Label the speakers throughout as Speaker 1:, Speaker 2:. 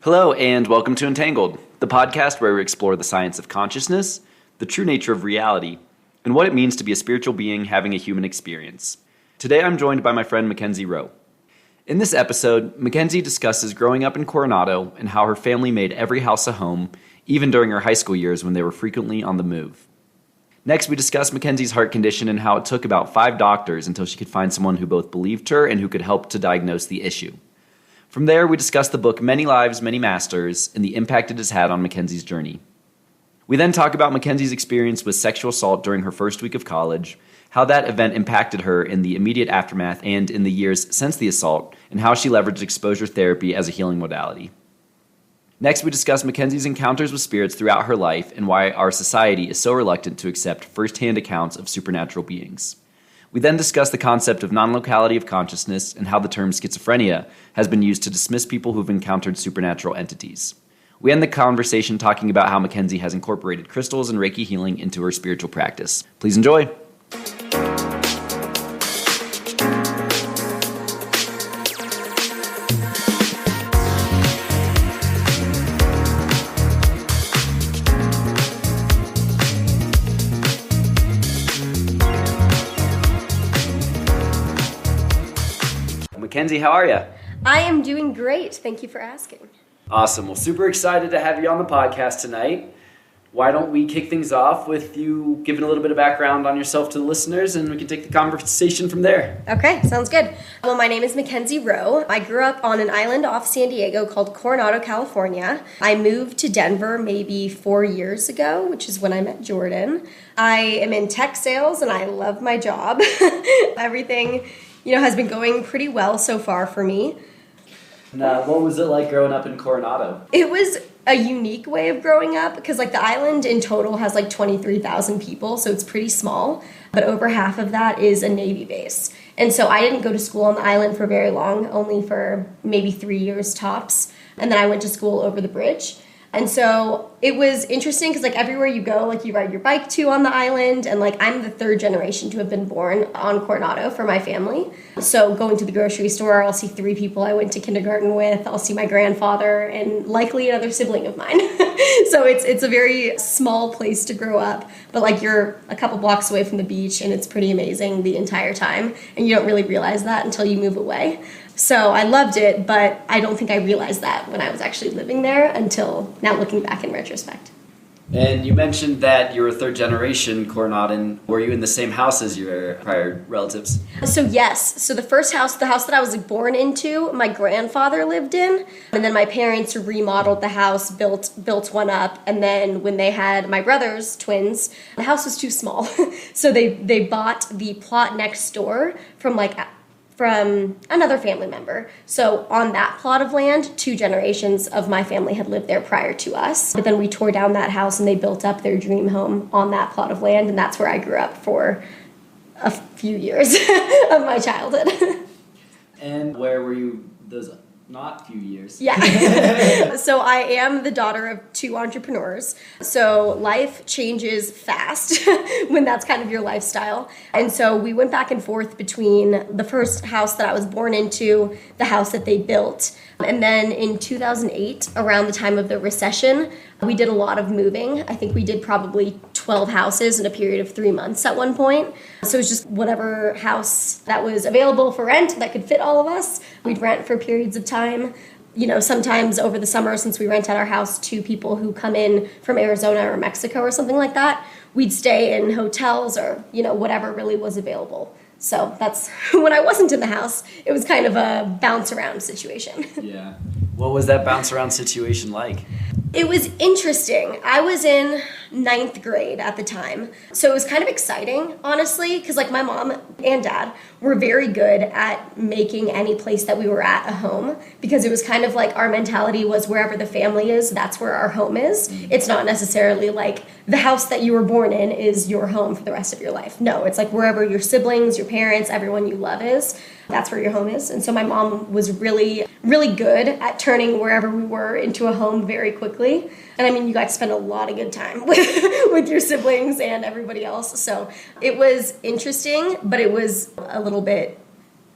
Speaker 1: Hello, and welcome to Entangled, the podcast where we explore the science of consciousness, the true nature of reality, and what it means to be a spiritual being having a human experience. Today I'm joined by my friend Mackenzie Rowe. In this episode, Mackenzie discusses growing up in Coronado and how her family made every house a home, even during her high school years when they were frequently on the move. Next, we discuss Mackenzie's heart condition and how it took about 5 doctors until she could find someone who both believed her and who could help to diagnose the issue. From there, we discuss the book Many Lives, Many Masters and the impact it has had on Mackenzie's journey. We then talk about Mackenzie's experience with sexual assault during her first week of college, how that event impacted her in the immediate aftermath and in the years since the assault, and how she leveraged exposure therapy as a healing modality. Next, we discuss Mackenzie's encounters with spirits throughout her life and why our society is so reluctant to accept first-hand accounts of supernatural beings. We then discuss the concept of non-locality of consciousness and how the term schizophrenia has been used to dismiss people who've encountered supernatural entities. We end the conversation talking about how Mackenzie has incorporated crystals and Reiki healing into her spiritual practice. Please enjoy. Mackenzie, how are you?
Speaker 2: I am doing great. Thank you for asking.
Speaker 1: Awesome. Well, super excited to have you on the podcast tonight. Why don't we kick things off with you giving a little bit of background on yourself to the listeners, and we can take the conversation from there.
Speaker 2: Okay, sounds good. Well, my name is Mackenzie Rowe. I grew up on an island off San Diego called Coronado, California. I moved to Denver maybe 4 years ago, which is when I met Jordan. I am in tech sales, and I love my job. Everything has been going pretty well so far for me.
Speaker 1: Now, what was it like growing up in Coronado?
Speaker 2: It was a unique way of growing up because the island in total has 23,000 people, so it's pretty small, but over half of that is a Navy base. And so I didn't go to school on the island for very long, only for maybe 3 years tops, and then I went to school over the bridge. And so it was interesting because everywhere you go, you ride your bike to on the island, and I'm the third generation to have been born on Coronado for my family. So going to the grocery store, I'll see 3 people I went to kindergarten with. I'll see my grandfather and likely another sibling of mine. So it's a very small place to grow up, but you're a couple blocks away from the beach, and it's pretty amazing the entire time. And you don't really realize that until you move away. So I loved it, but I don't think I realized that when I was actually living there until now, looking back in retrospect.
Speaker 1: And you mentioned that you were a third generation Coronadan. Were you in the same house as your prior relatives?
Speaker 2: So yes. So the first house, the house that I was born into, my grandfather lived in. And then my parents remodeled the house, built one up. And then when they had my brothers, twins, the house was too small. So they bought the plot next door from another family member. So on that plot of land, 2 generations of my family had lived there prior to us. But then we tore down that house and they built up their dream home on that plot of land. And that's where I grew up for a few years of my childhood.
Speaker 1: And where were you those not few years?
Speaker 2: Yeah. So I am the daughter of 2 entrepreneurs. So life changes fast when that's kind of your lifestyle. And so we went back and forth between the first house that I was born into, the house that they built. And then in 2008, around the time of the recession, we did a lot of moving. I think we did probably 12 houses in a period of 3 months at one point. So it was just whatever house that was available for rent that could fit all of us. We'd rent for periods of time. Sometimes over the summer, since we rent out our house to people who come in from Arizona or Mexico or something like that, we'd stay in hotels or, whatever really was available. So that's when I wasn't in the house, it was kind of a bounce around situation.
Speaker 1: Yeah. What was that bounce around situation like?
Speaker 2: It was interesting. I was in 9th grade at the time. So it was kind of exciting, honestly, because my mom and dad were very good at making any place that we were at a home, because it was kind of our mentality was wherever the family is, that's where our home is. It's not necessarily the house that you were born in is your home for the rest of your life. No, it's wherever your siblings, your parents, everyone you love is, that's where your home is. And so my mom was really, really good at turning wherever we were into a home very quickly. And you got to spend a lot of good time with your siblings and everybody else. So it was interesting, but it was a little bit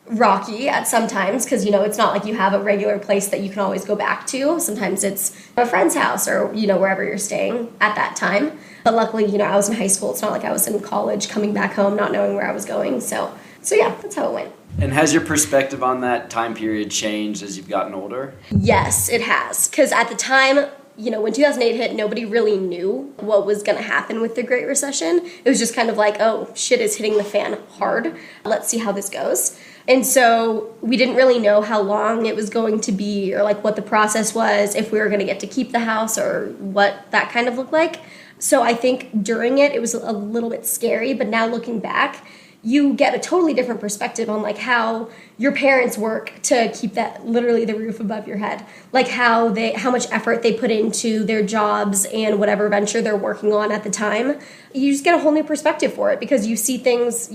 Speaker 2: rocky at sometimes because, it's not like you have a regular place that you can always go back to. Sometimes it's a friend's house or, wherever you're staying at that time. But luckily, I was in high school. It's not like I was in college coming back home not knowing where I was going. So yeah, that's how it went.
Speaker 1: And has your perspective on that time period changed as you've gotten older?
Speaker 2: Yes, it has. Because at the time, when 2008 hit, nobody really knew what was going to happen with the Great Recession. It was just kind of like, oh, shit is hitting the fan hard. Let's see how this goes. And so we didn't really know how long it was going to be or like what the process was, if we were going to get to keep the house or what that kind of looked like. So I think during it was a little bit scary, but now looking back, you get a totally different perspective on like how your parents work to keep that literally the roof above your head, like how much effort they put into their jobs and whatever venture they're working on at the time. You just get a whole new perspective for it because you see things,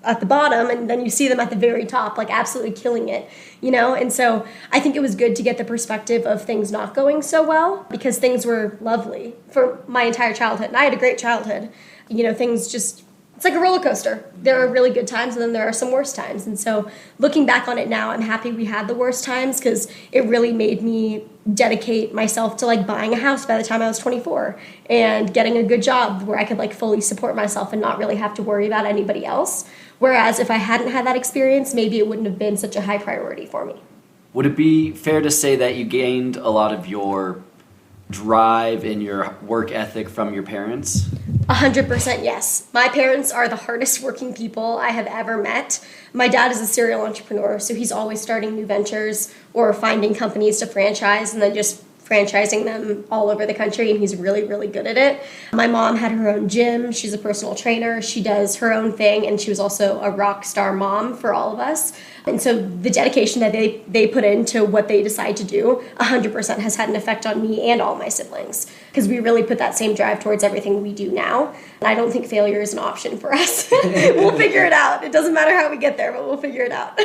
Speaker 2: at the bottom and then you see them at the very top, like absolutely killing it, And so I think it was good to get the perspective of things not going so well because things were lovely for my entire childhood. And I had a great childhood. Things just, it's like a roller coaster. There are really good times and then there are some worse times. And so looking back on it now, I'm happy we had the worst times because it really made me dedicate myself to like buying a house by the time I was 24 and getting a good job where I could like fully support myself and not really have to worry about anybody else. Whereas if I hadn't had that experience, maybe it wouldn't have been such a high priority for me.
Speaker 1: Would it be fair to say that you gained a lot of your drive and your work ethic from your parents?
Speaker 2: 100% yes. My parents are the hardest working people I have ever met. My dad is a serial entrepreneur, so he's always starting new ventures or finding companies to franchise and then just franchising them all over the country, and he's really, really good at it. My mom had her own gym. She's a personal trainer. She does her own thing, and she was also a rock star mom for all of us. And so the dedication that they put into what they decide to do 100% has had an effect on me and all my siblings because we really put that same drive towards everything we do now. And I don't think failure is an option for us. We'll figure it out. It doesn't matter how we get there, but we'll figure it out.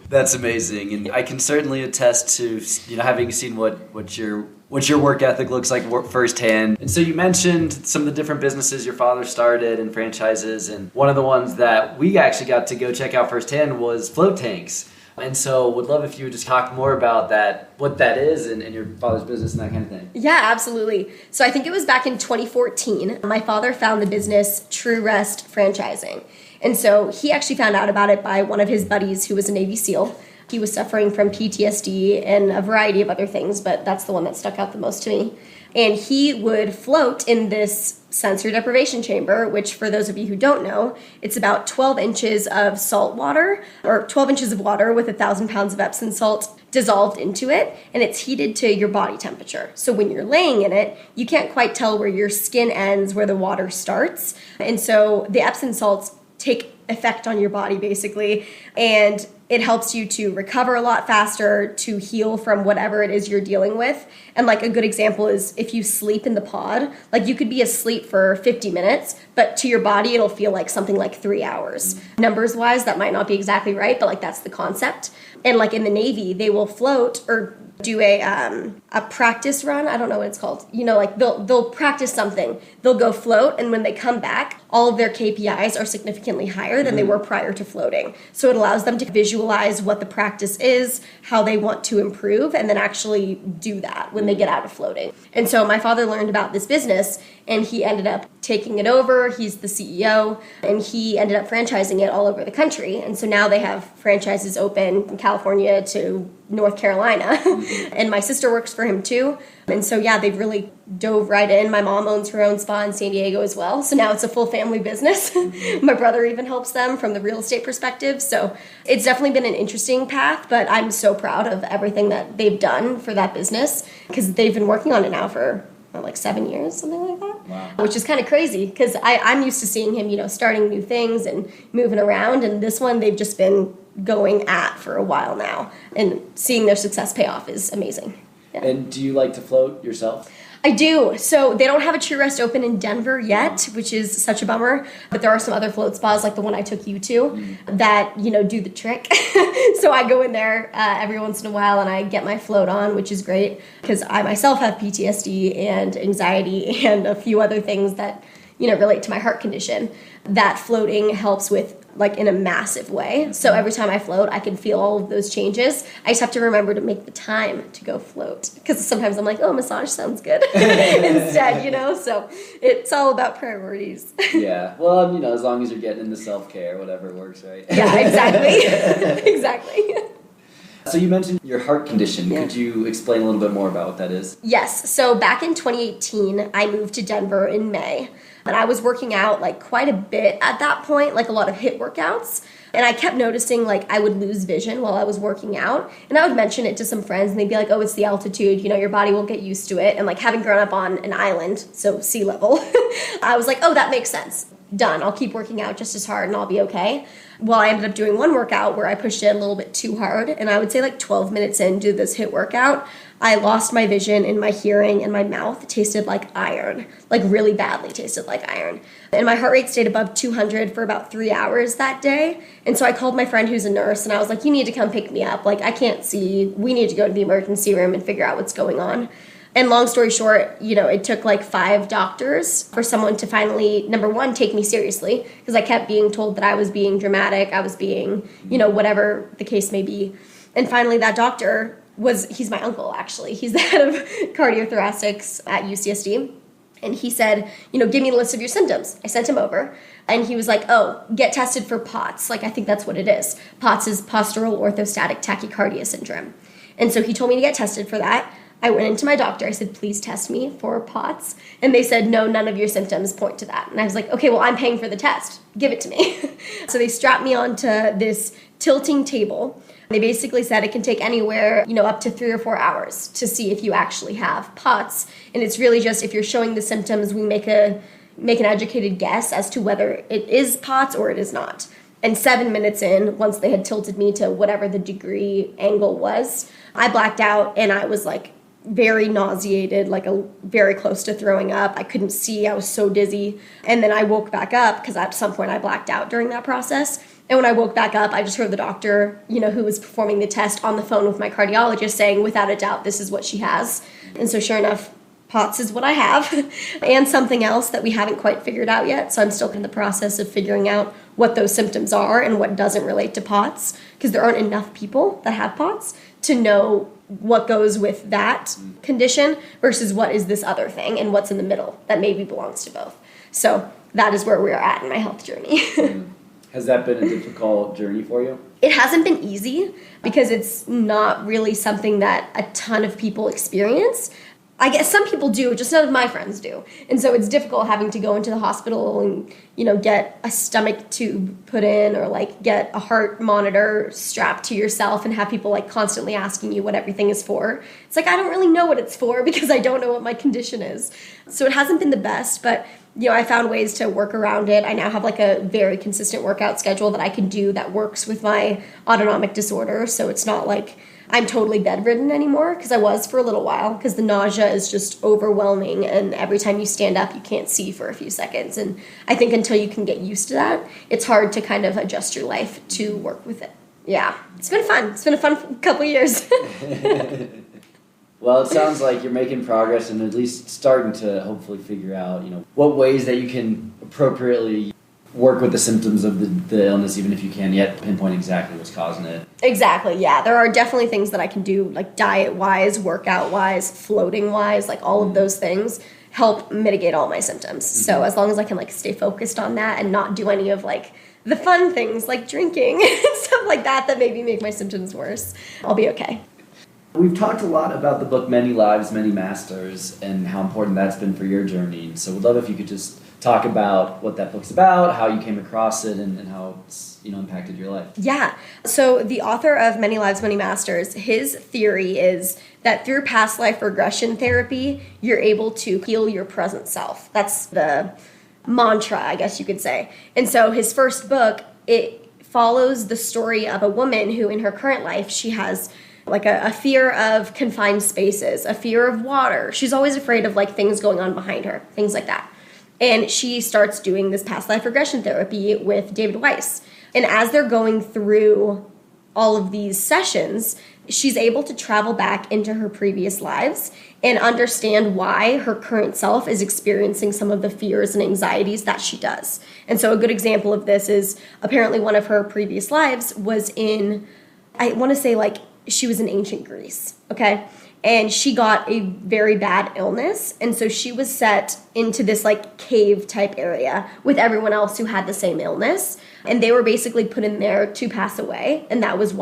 Speaker 1: That's amazing, and I can certainly attest to having seen what your work ethic looks like firsthand. And so you mentioned some of the different businesses your father started and franchises, and one of the ones that we actually got to go check out firsthand was float tanks. And so would love if you would just talk more about that, what that is and your father's business and that kind of thing.
Speaker 2: Yeah, absolutely. So I think it was back in 2014. My father found the business True Rest Franchising. And so he actually found out about it by one of his buddies who was a Navy SEAL. He was suffering from PTSD and a variety of other things, but that's the one that stuck out the most to me. And he would float in this sensory deprivation chamber, which for those of you who don't know, it's about 12 inches of salt water, or 12 inches of water with 1,000 pounds of Epsom salt dissolved into it, and it's heated to your body temperature. So when you're laying in it, you can't quite tell where your skin ends, where the water starts. And so the Epsom salts take effect on your body basically, and it helps you to recover a lot faster, to heal from whatever it is you're dealing with. And like a good example is if you sleep in the pod, like you could be asleep for 50 minutes, but to your body it'll feel like something like 3 hours. Numbers wise, that might not be exactly right, but like that's the concept. And like in the Navy, they will float or do a practice run. I don't know what it's called. Like they'll practice something. They'll go float, and when they come back, all of their KPIs are significantly higher than they were prior to floating. So it allows them to visualize what the practice is, how they want to improve, and then actually do that when they get out of floating. And so my father learned about this business, and he ended up taking it over. He's the CEO, and he ended up franchising it all over the country. And so now they have franchises open from California to North Carolina. And my sister works for him too. And so, yeah, they've really dove right in. My mom owns her own spa in San Diego as well. So now it's a full family business. My brother even helps them from the real estate perspective. So it's definitely been an interesting path, but I'm so proud of everything that they've done for that business because they've been working on it now for like 7 years, something like that.
Speaker 1: Wow.
Speaker 2: Which is kind of crazy because I'm used to seeing him, starting new things and moving around. And this one, they've just been going at for a while now. And seeing their success pay off is amazing. Yeah.
Speaker 1: And do you like to float yourself?
Speaker 2: I do. So they don't have a True Rest open in Denver yet, which is such a bummer. But there are some other float spas like the one I took you to that, do the trick. So I go in there every once in a while and I get my float on, which is great because I myself have PTSD and anxiety and a few other things that, relate to my heart condition. That floating helps with like in a massive way. So every time I float, I can feel all of those changes. I just have to remember to make the time to go float, because sometimes I'm like, oh, massage sounds good instead, so it's all about priorities.
Speaker 1: Yeah, well, as long as you're getting into self-care, whatever works, right?
Speaker 2: Yeah, exactly. Exactly.
Speaker 1: So you mentioned your heart condition.
Speaker 2: Yeah.
Speaker 1: Could you explain a little bit more about what that is?
Speaker 2: Yes. So back in 2018, I moved to Denver in May. And I was working out like quite a bit at that point, like a lot of HIIT workouts. And I kept noticing like I would lose vision while I was working out. And I would mention it to some friends and they'd be like, oh, it's the altitude, your body will get used to it. And like having grown up on an island, so sea level, I was like, oh, that makes sense. Done. I'll keep working out just as hard and I'll be okay. Well, I ended up doing one workout where I pushed it a little bit too hard. And I would say like 12 minutes into this HIIT workout, I lost my vision and my hearing, and my mouth tasted like iron, like really badly tasted like iron. And my heart rate stayed above 200 for about 3 hours that day. And so I called my friend who's a nurse and I was like, you need to come pick me up. Like, I can't see. We need to go to the emergency room and figure out what's going on. And long story short, it took like 5 doctors for someone to finally, number one, take me seriously, because I kept being told that I was being dramatic, I was being, whatever the case may be. And finally that doctor he's my uncle, actually. He's the head of cardiothoracics at UCSD. And he said, give me the list of your symptoms. I sent him over. And he was like, oh, get tested for POTS. Like, I think that's what it is. POTS is postural orthostatic tachycardia syndrome. And so he told me to get tested for that. I went into my doctor. I said, please test me for POTS. And they said, no, none of your symptoms point to that. And I was like, okay, well, I'm paying for the test. Give it to me. So they strapped me onto this tilting table. They basically said it can take anywhere, up to 3 or 4 hours to see if you actually have POTS. And it's really just if you're showing the symptoms, we make an educated guess as to whether it is POTS or it is not. And 7 minutes in, once they had tilted me to whatever the degree angle was, I blacked out and I was like very nauseated, like very close to throwing up. I couldn't see. I was so dizzy. And then I woke back up because at some point I blacked out during that process. And when I woke back up, I just heard the doctor, who was performing the test on the phone with my cardiologist saying, without a doubt, this is what she has. And so sure enough, POTS is what I have, and something else that we haven't quite figured out yet. So I'm still in the process of figuring out what those symptoms are and what doesn't relate to POTS, because there aren't enough people that have POTS to know what goes with that condition versus what is this other thing and what's in the middle that maybe belongs to both. So that is where we're at in my health journey.
Speaker 1: Has that been a difficult journey for you?
Speaker 2: It hasn't been easy because it's not really something that a ton of people experience. I guess some people do, just none of my friends do. And so it's difficult having to go into the hospital and, get a stomach tube put in or like get a heart monitor strapped to yourself and have people like constantly asking you what everything is for. It's like, I don't really know what it's for because I don't know what my condition is. So it hasn't been the best, but I found ways to work around it. I now have like a very consistent workout schedule that I can do that works with my autonomic disorder. So it's not like I'm totally bedridden anymore, because I was for a little while, because the nausea is just overwhelming. And every time you stand up, you can't see for a few seconds. And I think until you can get used to that, it's hard to kind of adjust your life to work with it. Yeah, it's been fun. It's been a fun couple years.
Speaker 1: Well, it sounds like you're making progress and at least starting to hopefully figure out, what ways that you can appropriately work with the symptoms of the illness, even if you can't yet pinpoint exactly what's causing it.
Speaker 2: Exactly, yeah. There are definitely things that I can do, like diet-wise, workout-wise, floating-wise, like all of those things help mitigate all my symptoms. Mm-hmm. So as long as I can like stay focused on that and not do any of like the fun things like drinking and stuff like that maybe make my symptoms worse, I'll be okay.
Speaker 1: We've talked a lot about the book Many Lives, Many Masters and how important that's been for your journey. So we'd love if you could just talk about what that book's about, how you came across it, and how it's impacted your life.
Speaker 2: Yeah. So the author of Many Lives, Many Masters, his theory is that through past life regression therapy, you're able to heal your present self. That's the mantra, I guess you could say. And so his first book, it follows the story of a woman who in her current life, she has like a fear of confined spaces, a fear of water. She's always afraid of like things going on behind her, things like that. And she starts doing this past life regression therapy with David Weiss. And as they're going through all of these sessions, she's able to travel back into her previous lives and understand why her current self is experiencing some of the fears and anxieties that she does. And so a good example of this is apparently one of her previous lives was in, I want to say like she was in ancient Greece, okay? And she got a very bad illness. And so she was set into this like cave type area with everyone else who had the same illness. And they were basically put in there to pass away. And that's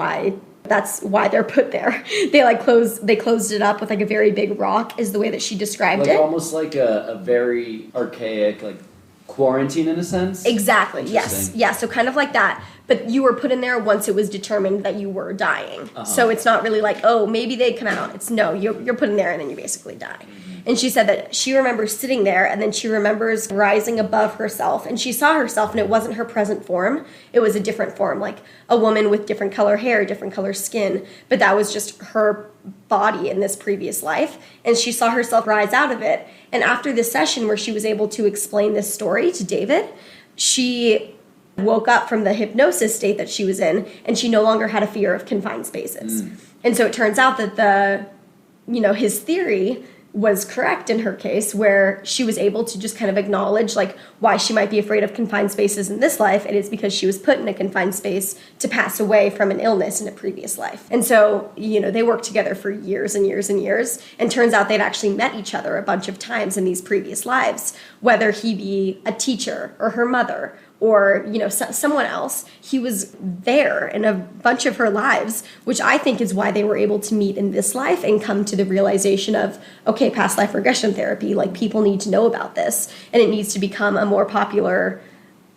Speaker 2: why they're put there. They closed it up with like a very big rock is the way that she described it.
Speaker 1: Almost like a very archaic, like quarantine in a sense?
Speaker 2: Exactly, yes. Yeah, so kind of like that. But you were put in there once it was determined that you were dying. Uh-huh. So it's not really like, oh, maybe they'd come out. It's no, you're put in there and then you basically die. Mm-hmm. And she said that she remembers sitting there and then she remembers rising above herself. And she saw herself and it wasn't her present form. It was a different form, like a woman with different color hair, different color skin. But that was just her body in this previous life. And she saw herself rise out of it. And after this session where she was able to explain this story to David, she woke up from the hypnosis state that she was in, and she no longer had a fear of confined spaces. And so it turns out that his theory was correct in her case, where she was able to just kind of acknowledge like why she might be afraid of confined spaces in this life, and it's because she was put in a confined space to pass away from an illness in a previous life. And so, they worked together for years and years and years, and turns out they'd actually met each other a bunch of times in these previous lives, whether he be a teacher or her mother or, someone else. He was there in a bunch of her lives, which I think is why they were able to meet in this life and come to the realization of, okay, past life regression therapy, like people need to know about this and it needs to become a more popular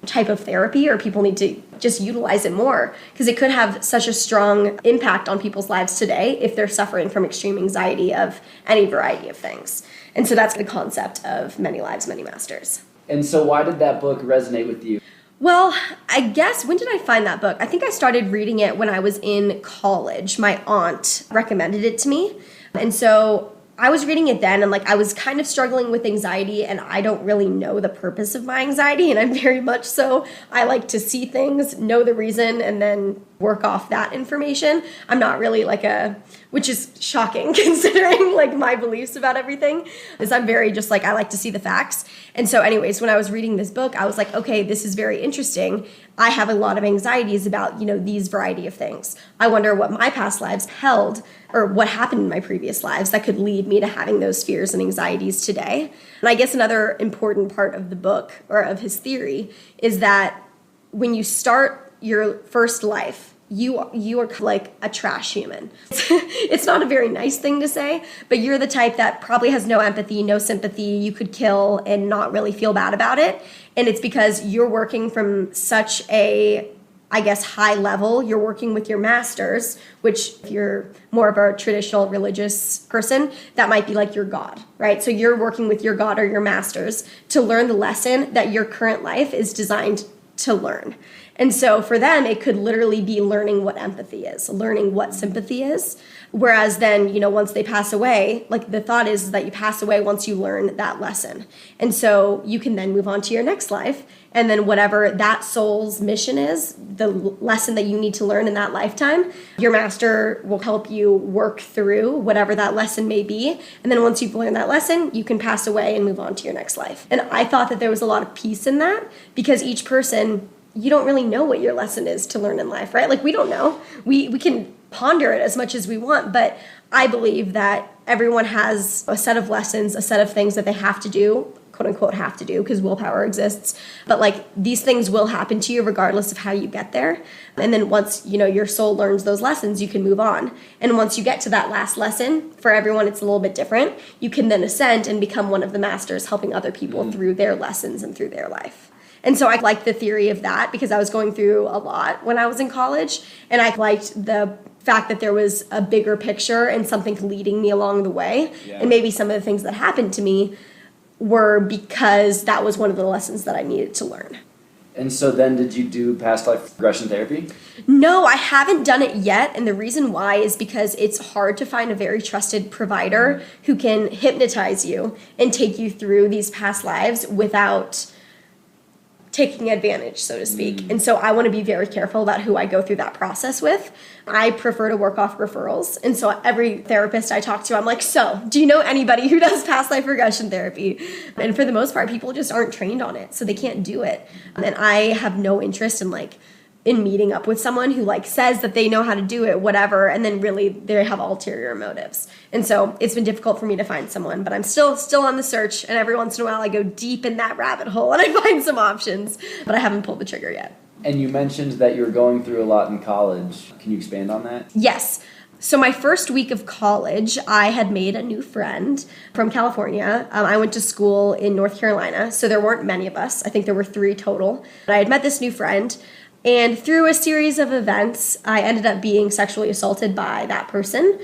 Speaker 2: type of therapy, or people need to just utilize it more because it could have such a strong impact on people's lives today if they're suffering from extreme anxiety of any variety of things. And so that's the concept of many lives, many masters.
Speaker 1: And so why did that book resonate with you?
Speaker 2: Well, I guess, when did I find that book? I think I started reading it when I was in college. My aunt recommended it to me. And so I was reading it then, and I was kind of struggling with anxiety, and I don't really know the purpose of my anxiety, and I'm very much so. I like to see things, know the reason, and then work off that information. I'm not really which is shocking considering my beliefs about everything, is I'm very just I like to see the facts. And so anyways, when I was reading this book, I was like, okay, this is very interesting. I have a lot of anxieties about, these variety of things. I wonder what my past lives held, or what happened in my previous lives that could lead me to having those fears and anxieties today. And I guess another important part of the book, or of his theory, is that when you start your first life, you are like a trash human. It's not a very nice thing to say, but you're the type that probably has no empathy, no sympathy. You could kill and not really feel bad about it. And it's because you're working from such a, high level. You're working with your masters, which if you're more of a traditional religious person, that might be like your God, right? So you're working with your God or your masters to learn the lesson that your current life is designed to learn. And so for them, it could literally be learning what empathy is, learning what sympathy is. Whereas then, once they pass away, the thought is that you pass away once you learn that lesson. And so you can then move on to your next life. And then whatever that soul's mission is, the lesson that you need to learn in that lifetime, your master will help you work through whatever that lesson may be. And then once you've learned that lesson, you can pass away and move on to your next life. And I thought that there was a lot of peace in that, because each person, you don't really know what your lesson is to learn in life, right? We don't know. We can ponder it as much as we want, but I believe that everyone has a set of lessons, a set of things that they have to do, quote unquote have to do, because willpower exists. But these things will happen to you regardless of how you get there. And then once, your soul learns those lessons, you can move on. And once you get to that last lesson, for everyone it's a little bit different, you can then ascend and become one of the masters, helping other people through their lessons and through their life. And so I liked the theory of that because I was going through a lot when I was in college, and I liked the fact that there was a bigger picture and something leading me along the way. Yeah. And maybe some of the things that happened to me were because that was one of the lessons that I needed to learn.
Speaker 1: And so then did you do past life regression therapy?
Speaker 2: No, I haven't done it yet. And the reason why is because it's hard to find a very trusted provider who can hypnotize you and take you through these past lives without taking advantage, so to speak. And so I want to be very careful about who I go through that process with. I prefer to work off referrals. And so every therapist I talk to, I'm like, so do you know anybody who does past life regression therapy? And for the most part, people just aren't trained on it, so they can't do it. And I have no interest in meeting up with someone who says that they know how to do it, whatever, and then really they have ulterior motives. And so it's been difficult for me to find someone, but I'm still on the search, and every once in a while I go deep in that rabbit hole and I find some options, but I haven't pulled the trigger yet.
Speaker 1: And you mentioned that you were going through a lot in college. Can you expand on that?
Speaker 2: Yes. So my first week of college, I had made a new friend from California. I went to school in North Carolina, so there weren't many of us. I think there were 3 total. But I had met this new friend, and through a series of events, I ended up being sexually assaulted by that person,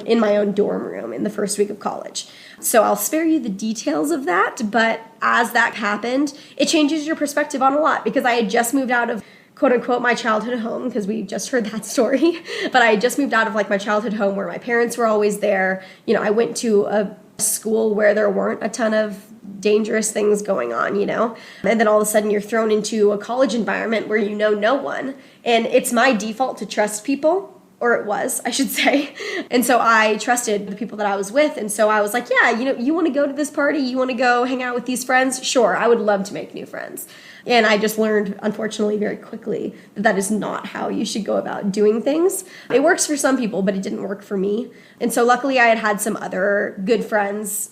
Speaker 2: in my own dorm room in the first week of college. So I'll spare you the details of that, but as that happened, it changes your perspective on a lot, because I had just moved out of quote-unquote my childhood home, because we just heard that story, but I had just moved out of my childhood home where my parents were always there. I went to a school where there weren't a ton of dangerous things going on, and then all of a sudden you're thrown into a college environment where you know no one, and it's my default to trust people, or it was, I should say. And so I trusted the people that I was with, and so I was like, yeah, you want to go to this party, you want to go hang out with these friends? Sure, I would love to make new friends. And I just learned, unfortunately, very quickly that is not how you should go about doing things. It works for some people, but it didn't work for me. And so luckily I had some other good friends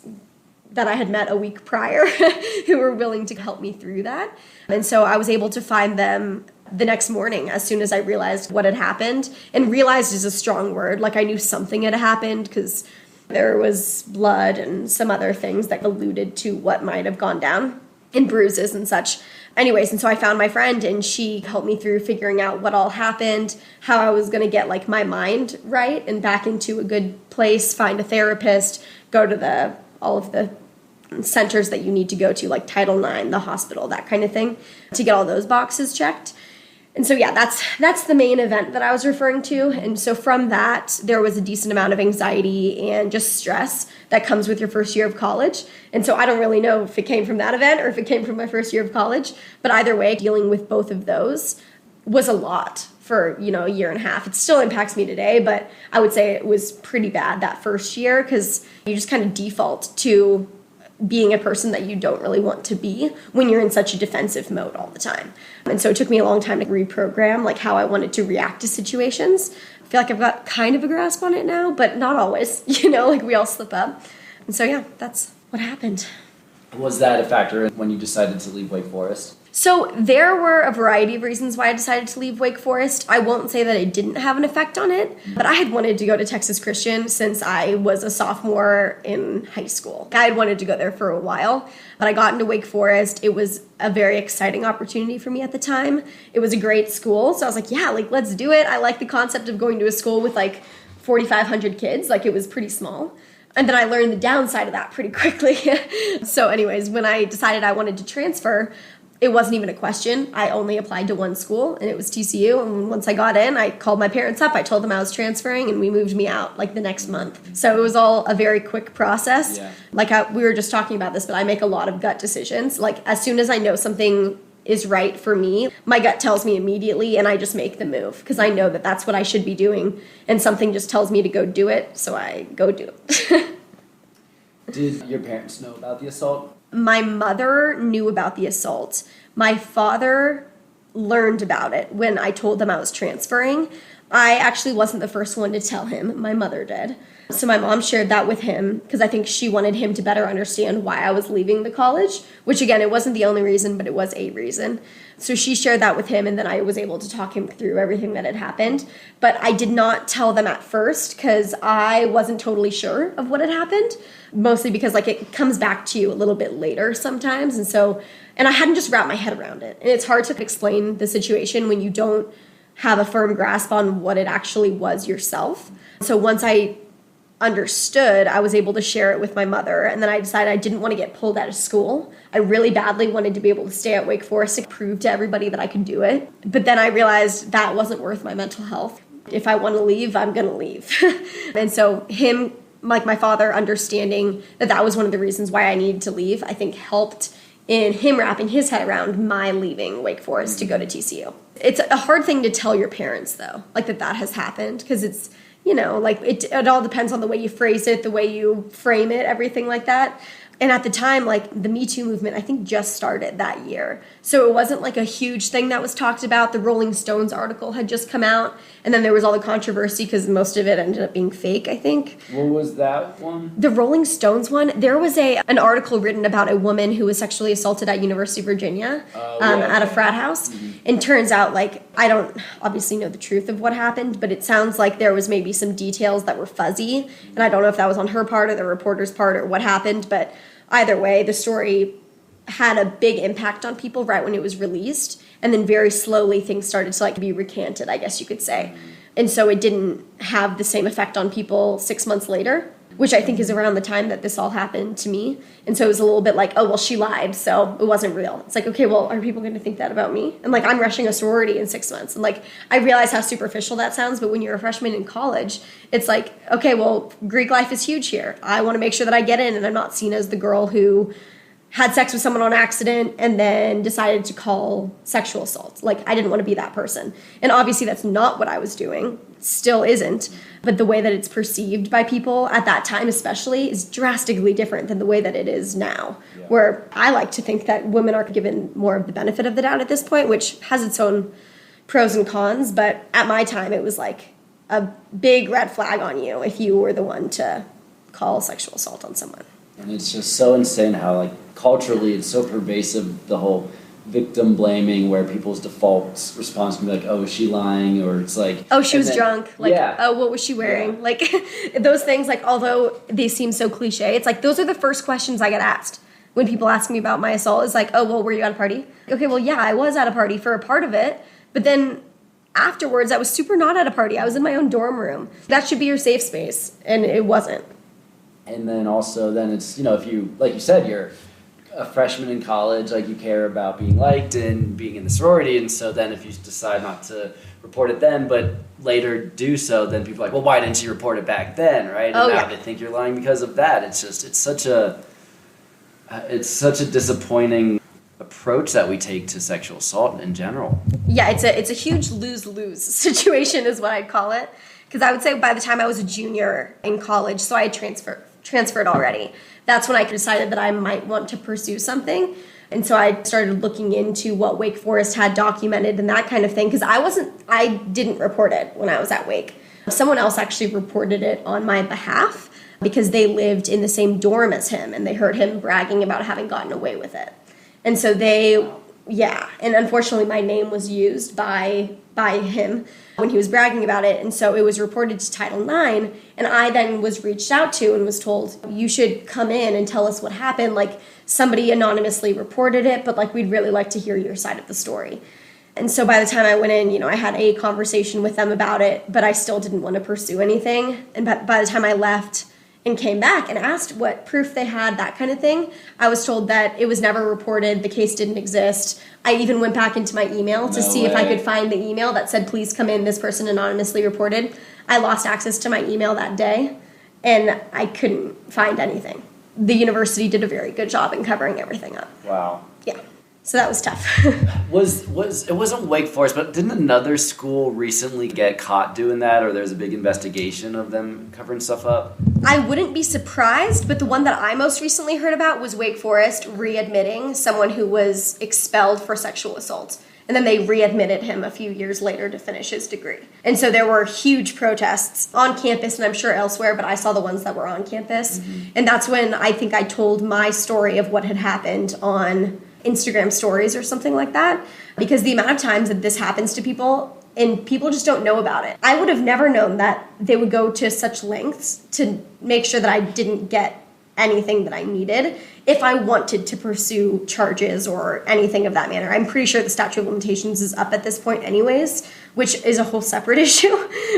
Speaker 2: that I had met a week prior who were willing to help me through that. And so I was able to find them the next morning as soon as I realized what had happened. And realized is a strong word. I knew something had happened because there was blood and some other things that alluded to what might have gone down, and bruises and such. Anyways, and so I found my friend, and she helped me through figuring out what all happened, how I was going to get my mind right and back into a good place, find a therapist, go to all of the centers that you need to go to, like Title IX, the hospital, that kind of thing, to get all those boxes checked. And so, yeah, that's the main event that I was referring to. And so from that, there was a decent amount of anxiety and just stress that comes with your first year of college. And so I don't really know if it came from that event or if it came from my first year of college. But either way, dealing with both of those was a lot for, a year and a half. It still impacts me today, but I would say it was pretty bad that first year because you just kind of default to being a person that you don't really want to be when you're in such a defensive mode all the time. And so it took me a long time to reprogram how I wanted to react to situations. I feel like I've got kind of a grasp on it now, but not always, we all slip up. And so, yeah, that's what happened.
Speaker 1: Was that a factor when you decided to leave Wake Forest?
Speaker 2: So there were a variety of reasons why I decided to leave Wake Forest. I won't say that it didn't have an effect on it, but I had wanted to go to Texas Christian since I was a sophomore in high school. I had wanted to go there for a while, but I got into Wake Forest. It was a very exciting opportunity for me at the time. It was a great school, so I was like, yeah, let's do it. I like the concept of going to a school with 4,500 kids. It was pretty small. And then I learned the downside of that pretty quickly. So anyways, when I decided I wanted to transfer, it wasn't even a question. I only applied to one school, and it was TCU. And once I got in, I called my parents up. I told them I was transferring, and we moved me out the next month. So it was all a very quick process. Yeah. We were just talking about this, but I make a lot of gut decisions. As soon as I know something is right for me, my gut tells me immediately, and I just make the move because I know that that's what I should be doing, and something just tells me to go do it, so I go do it.
Speaker 1: Did your parents know about the assault?
Speaker 2: My mother knew about the assault. My father learned about it when I told him I was transferring. I actually wasn't the first one to tell him. My mother did. So my mom shared that with him because I think she wanted him to better understand why I was leaving the college, which again, it wasn't the only reason, but it was a reason. So she shared that with him, and then I was able to talk him through everything that had happened. But I did not tell them at first because I wasn't totally sure of what had happened, mostly because it comes back to you a little bit later sometimes. And I hadn't just wrapped my head around it. And it's hard to explain the situation when you don't have a firm grasp on what it actually was yourself. So once I understood, I was able to share it with my mother, and then I decided I didn't want to get pulled out of school. I really badly wanted to be able to stay at Wake Forest to prove to everybody that I could do it. But then I realized that wasn't worth my mental health. If I want to leave, I'm going to leave. And so my father understanding that was one of the reasons why I needed to leave, I think helped in him wrapping his head around my leaving Wake Forest to go to TCU. It's a hard thing to tell your parents, though, like that has happened, because it's, like it all depends on the way you phrase it, the way you frame it, everything like that. And at the time, like, the Me Too movement, I think, just started that year. So it wasn't like a huge thing that was talked about. The Rolling Stones article had just come out, and then there was all the controversy because most of it ended up being fake, I think.
Speaker 1: What was that one?
Speaker 2: The Rolling Stones one, there was an article written about a woman who was sexually assaulted at University of Virginia at a frat house. Mm-hmm. And turns out, like, I don't obviously know the truth of what happened, but it sounds like there was maybe some details that were fuzzy. And I don't know if that was on her part or the reporter's part or what happened, but either way, the story had a big impact on people right when it was released, and then very slowly things started to, like, be recanted, I guess you could say. And so it didn't have the same effect on people 6 months later, which I think is around the time that this all happened to me. And so it was a little bit like, oh, well, she lied, so it wasn't real. It's like, okay, well, are people going to think that about me? And, like, I'm rushing a sorority in 6 months. And, like, I realize how superficial that sounds, but when you're a freshman in college, it's like, okay, well, Greek life is huge here. I want to make sure that I get in, and I'm not seen as the girl who had sex with someone on accident and then decided to call sexual assault. Like, I didn't want to be that person. And obviously that's not what I was doing. Still isn't. But the way that it's perceived by people at that time especially is drastically different than the way that it is now. Yeah. Where I like to think that women are given more of the benefit of the doubt at this point, which has its own pros and cons. But at my time, it was like a big red flag on you if you were the one to call sexual assault on someone.
Speaker 1: And it's just so insane how, like, culturally it's so pervasive, the whole victim blaming, where people's default response can be like, oh, is she lying? Or it's like,
Speaker 2: oh, she was drunk. Like, oh, what was she wearing? Yeah. Like, those things, like, although they seem so cliche, it's like, those are the first questions I get asked when people ask me about my assault. Is like, oh, well, were you at a party? Okay, well, yeah, I was at a party for a part of it, but then afterwards I was super not at a party. I was in my own dorm room. That should be your safe space, and it wasn't.
Speaker 1: And then also, then it's, if you, like you said, you're a freshman in college, like, you care about being liked and being in the sorority, and so then if you decide not to report it then, but later do so, then people are like, well, why didn't you report it back then, right? And now they think you're lying because of that. It's just, it's such a disappointing approach that we take to sexual assault in general.
Speaker 2: Yeah, it's a huge lose-lose situation is what I'd call it. Because I would say by the time I was a junior in college, so I had transferred already, that's when I decided that I might want to pursue something. And so I started looking into what Wake Forest had documented and that kind of thing, because I didn't report it when I was at Wake. Someone else actually reported it on my behalf because they lived in the same dorm as him, and they heard him bragging about having gotten away with it. And so and unfortunately my name was used by him when he was bragging about it, and so it was reported to Title IX, and I then was reached out to and was told, you should come in and tell us what happened, like, somebody anonymously reported it, but, like, we'd really like to hear your side of the story. And so by the time I went in, I had a conversation with them about it, but I still didn't want to pursue anything, and by the time I left and came back and asked what proof they had, that kind of thing, I was told that it was never reported, the case didn't exist. I even went back into my email to see if I could find the email that said, please come in, this person anonymously reported. I lost access to my email that day, and I couldn't find anything. The university did a very good job in covering everything up.
Speaker 1: Wow.
Speaker 2: Yeah. So that was tough.
Speaker 1: It wasn't Wake Forest, but didn't another school recently get caught doing that, or there's a big investigation of them covering stuff up?
Speaker 2: I wouldn't be surprised, but the one that I most recently heard about was Wake Forest readmitting someone who was expelled for sexual assault. And then they readmitted him a few years later to finish his degree. And so there were huge protests on campus, and I'm sure elsewhere, but I saw the ones that were on campus. Mm-hmm. And that's when I think I told my story of what had happened on Instagram stories or something like that, because the amount of times that this happens to people and people just don't know about it. I would have never known that they would go to such lengths to make sure that I didn't get anything that I needed if I wanted to pursue charges or anything of that manner. I'm pretty sure the statute of limitations is up at this point anyways, which is a whole separate issue.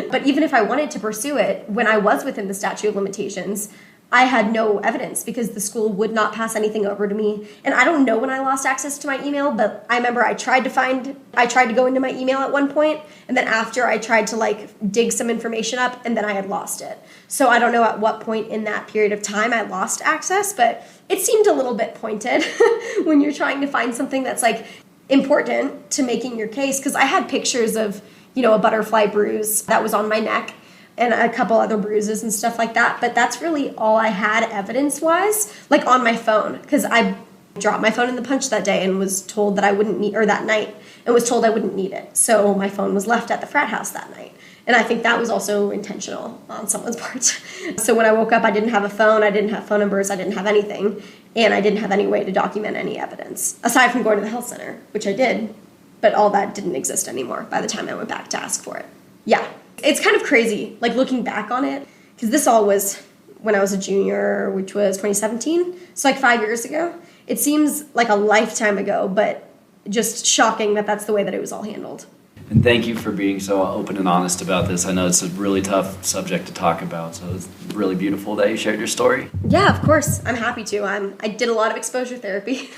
Speaker 2: But even if I wanted to pursue it, when I was within the statute of limitations, I had no evidence because the school would not pass anything over to me. And I don't know when I lost access to my email, but I remember I tried to go into my email at one point, and then after I tried to like dig some information up, and then I had lost it. So I don't know at what point in that period of time I lost access, but it seemed a little bit pointed when you're trying to find something that's like important to making your case. Because I had pictures of, a butterfly bruise that was on my neck and a couple other bruises and stuff like that. But that's really all I had evidence-wise, like on my phone, because I dropped my phone in the punch that day and was told that I wouldn't need, or that night, and was told I wouldn't need it. So my phone was left at the frat house that night. And I think that was also intentional on someone's part. So when I woke up, I didn't have a phone, I didn't have phone numbers, I didn't have anything, and I didn't have any way to document any evidence, aside from going to the health center, which I did, but all that didn't exist anymore by the time I went back to ask for it. Yeah, it's kind of crazy, like looking back on it, because this all was when I was a junior, which was 2017, so like 5 years ago. It seems like a lifetime ago, but just shocking that that's the way that it was all handled.
Speaker 1: And thank you for being so open and honest about this. I know it's a really tough subject to talk about, so it's really beautiful that you shared your story.
Speaker 2: Yeah, of course. I'm happy to. I did a lot of exposure therapy,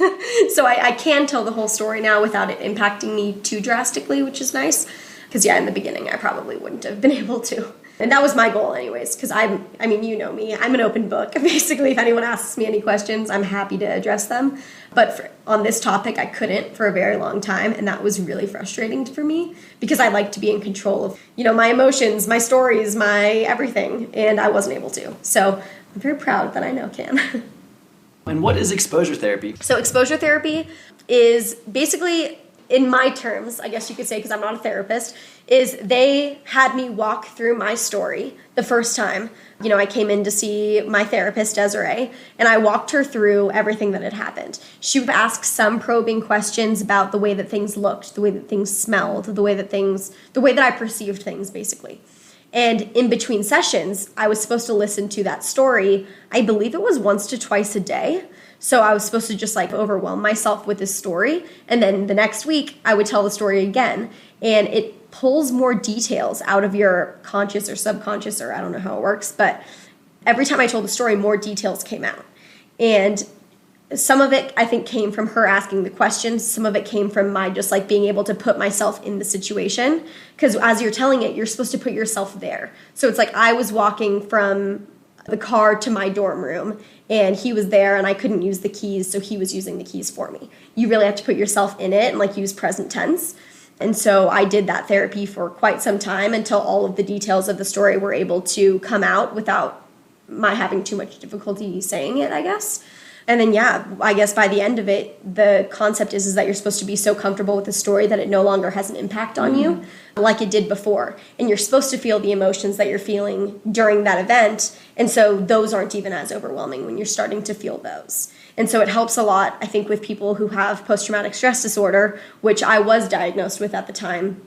Speaker 2: so I can tell the whole story now without it impacting me too drastically, which is nice. Because, yeah, in the beginning, I probably wouldn't have been able to. And that was my goal anyways, because I mean, you know me. I'm an open book. Basically, if anyone asks me any questions, I'm happy to address them. But on this topic, I couldn't for a very long time, and that was really frustrating for me because I like to be in control of, my emotions, my stories, my everything, and I wasn't able to. So I'm very proud that I now can.
Speaker 1: And what is exposure therapy?
Speaker 2: So exposure therapy is basically, in my terms, I guess you could say, because I'm not a therapist, is they had me walk through my story the first time. I came in to see my therapist, Desiree, and I walked her through everything that had happened. She would ask some probing questions about the way that things looked, the way that things smelled, the way that I perceived things, basically. And in between sessions, I was supposed to listen to that story. I believe it was once to twice a day. So I was supposed to just overwhelm myself with this story. And then the next week I would tell the story again. And it pulls more details out of your conscious or subconscious, or I don't know how it works. But every time I told the story, more details came out. And some of it, I think, came from her asking the questions. Some of it came from my just being able to put myself in the situation. Because as you're telling it, you're supposed to put yourself there. So it's I was walking from the car to my dorm room, and he was there, and I couldn't use the keys, so he was using the keys for me. You really have to put yourself in it and use present tense. And so I did that therapy for quite some time until all of the details of the story were able to come out without my having too much difficulty saying it, I guess. And then, I guess by the end of it, the concept is that you're supposed to be so comfortable with the story that it no longer has an impact on you like it did before. And you're supposed to feel the emotions that you're feeling during that event. And so those aren't even as overwhelming when you're starting to feel those. And so it helps a lot, I think, with people who have post-traumatic stress disorder, which I was diagnosed with at the time.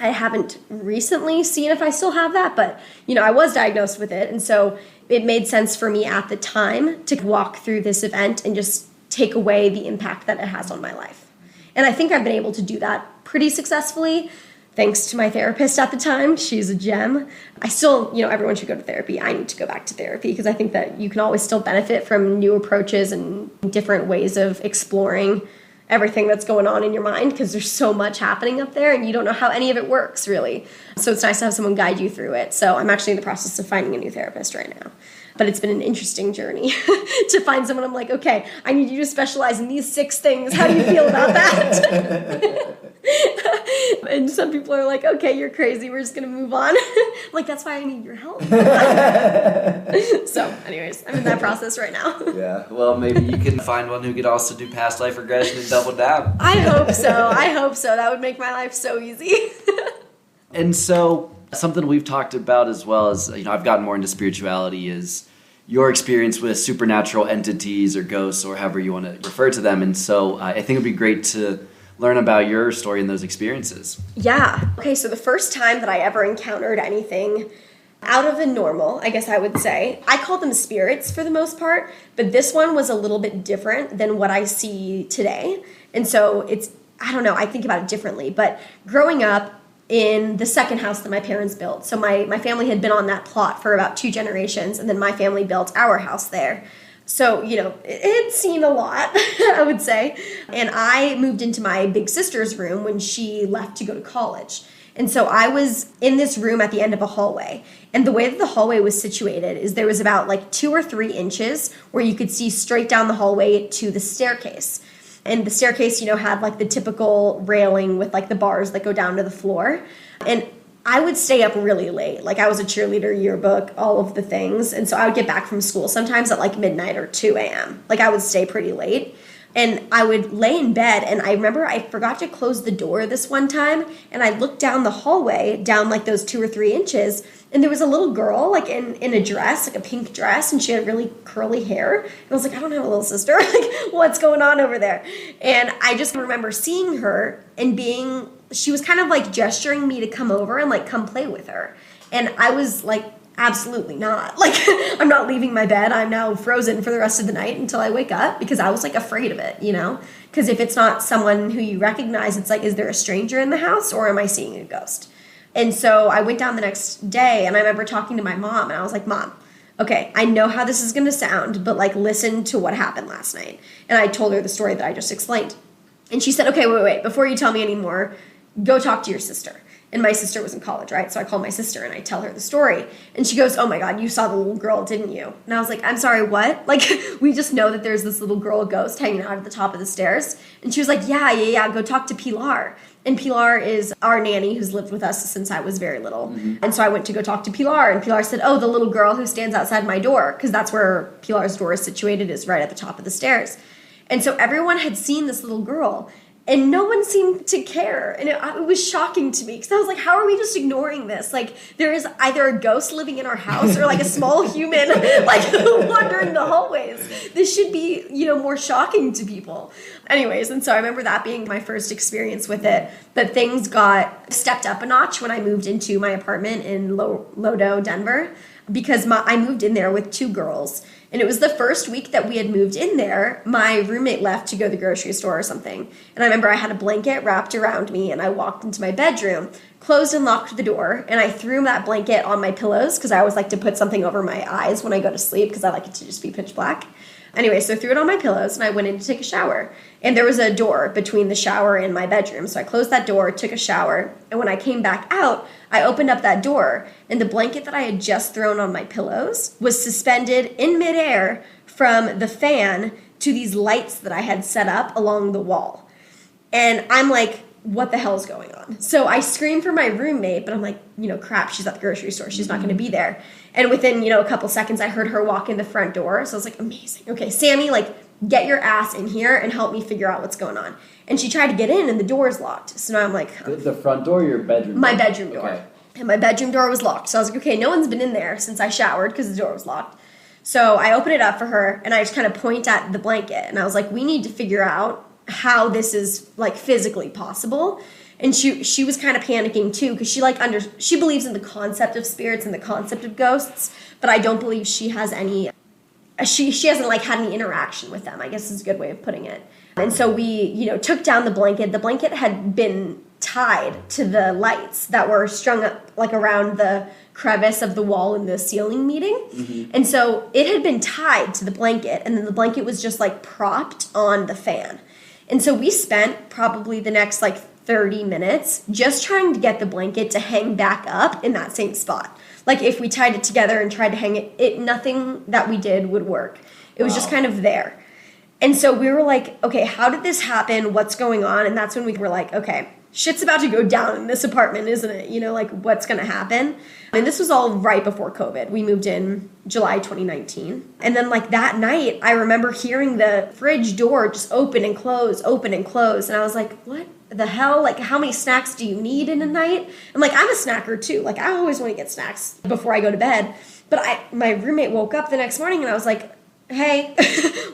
Speaker 2: I haven't recently seen if I still have that, but, I was diagnosed with it. And so it made sense for me at the time to walk through this event and just take away the impact that it has on my life. And I think I've been able to do that pretty successfully, thanks to my therapist at the time. She's a gem. I still, everyone should go to therapy. I need to go back to therapy because I think that you can always still benefit from new approaches and different ways of exploring everything that's going on in your mind, because there's so much happening up there and you don't know how any of it works, really. So it's nice to have someone guide you through it. So I'm actually in the process of finding a new therapist right now. But it's been an interesting journey to find someone I'm okay, I need you to specialize in these 6 things. How do you feel about that? And some people are okay, you're crazy. We're just going to move on. That's why I need your help. So anyways, I'm in that process right now.
Speaker 1: Yeah, well, maybe you can find one who could also do past life regression and double down.
Speaker 2: I hope so. That would make my life so easy.
Speaker 1: And so something we've talked about as well as, I've gotten more into spirituality is your experience with supernatural entities or ghosts or however you want to refer to them. And so I think it'd be great to learn about your story and those experiences.
Speaker 2: Yeah. Okay, so the first time that I ever encountered anything out of the normal, I guess I would say, I call them spirits for the most part, but this one was a little bit different than what I see today. And so I don't know, I think about it differently. But growing up, in the second house that my parents built. So my family had been on that plot for about 2 generations, and then my family built our house there. So, it had seen a lot, I would say. And I moved into my big sister's room when she left to go to college. And so I was in this room at the end of a hallway. And the way that the hallway was situated is there was about like 2 or 3 inches where you could see straight down the hallway to the staircase. And the staircase, had like the typical railing with like the bars that go down to the floor. And I would stay up really late. Like I was a cheerleader, yearbook, all of the things. And so I would get back from school sometimes at like midnight or 2 a.m. Like I would stay pretty late. And I would lay in bed, and I remember I forgot to close the door this one time, and I looked down the hallway, down like those 2 or 3 inches, and there was a little girl like in a dress, like a pink dress, and she had really curly hair. And I was like, I don't have a little sister. Like, what's going on over there? And I just remember seeing her and she was kind of like gesturing me to come over and like come play with her. And I was like, absolutely not. Like, I'm not leaving my bed. I'm now frozen for the rest of the night until I wake up because I was like afraid of it, because if it's not someone who you recognize, it's like, is there a stranger in the house or am I seeing a ghost? And so I went down the next day, and I remember talking to my mom, and I was like, Mom, okay, I know how this is going to sound, but like listen to what happened last night. And I told her the story that I just explained. And she said, okay, wait, before you tell me anymore, go talk to your sister. And my sister was in college, right? So I called my sister and I tell her the story. And she goes, oh my God, you saw the little girl, didn't you? And I was like, I'm sorry, what? Like, we just know that there's this little girl ghost hanging out at the top of the stairs. And she was like, yeah, go talk to Pilar. And Pilar is our nanny who's lived with us since I was very little. Mm-hmm. And so I went to go talk to Pilar. And Pilar said, oh, the little girl who stands outside my door. Because that's where Pilar's door is situated, is right at the top of the stairs. And so everyone had seen this little girl. And no one seemed to care. And it was shocking to me because I was like, how are we just ignoring this? Like, there is either a ghost living in our house or like a small human like wandering the hallways. This should be, more shocking to people. Anyways, and so I remember that being my first experience with it. But things got stepped up a notch when I moved into my apartment in Lodo, Denver, because I moved in there with 2 girls. And it was the first week that we had moved in there, my roommate left to go to the grocery store or something. And I remember I had a blanket wrapped around me, and I walked into my bedroom, closed and locked the door, and I threw that blanket on my pillows because I always like to put something over my eyes when I go to sleep because I like it to just be pitch black. Anyway, so I threw it on my pillows, and I went in to take a shower. And there was a door between the shower and my bedroom. So I closed that door, took a shower, and when I came back out, I opened up that door, and the blanket that I had just thrown on my pillows was suspended in midair from the fan to these lights that I had set up along the wall. And I'm like, what the hell is going on? So I screamed for my roommate, but I'm like, crap, she's at the grocery store. She's not going to be there. And within, a couple seconds, I heard her walk in the front door. So I was like, amazing. Okay, Sammy, get your ass in here and help me figure out what's going on. And she tried to get in, and the door's locked. So now I'm like...
Speaker 1: The front door or your bedroom?
Speaker 2: My bedroom door.
Speaker 1: Okay.
Speaker 2: And my bedroom door was locked. So I was like, okay, no one's been in there since I showered because the door was locked. So I open it up for her, and I just kind of point at the blanket. And I was like, we need to figure out how this is, physically possible. And she was kind of panicking, too, because she believes in the concept of spirits and the concept of ghosts, but I don't believe she has any... She hasn't had any interaction with them, I guess is a good way of putting it. And so we, took down the blanket. The blanket had been tied to the lights that were strung up around the crevice of the wall in the ceiling meeting. Mm-hmm. And so it had been tied to the blanket, and then the blanket was just propped on the fan. And so we spent probably the next 30 minutes just trying to get the blanket to hang back up in that same spot. If we tied it together and tried to hang it, nothing that we did would work. It was just kind of there. And so we were like, okay, how did this happen? What's going on? And that's when we were like, okay, shit's about to go down in this apartment, isn't it? What's going to happen? And this was all right before COVID. We moved in July 2019. And then that night, I remember hearing the fridge door just open and close. And I was like, what the hell? How many snacks do you need in a night? I'm I'm a snacker too. I always want to get snacks before I go to bed. But my roommate woke up the next morning, and I was like, hey,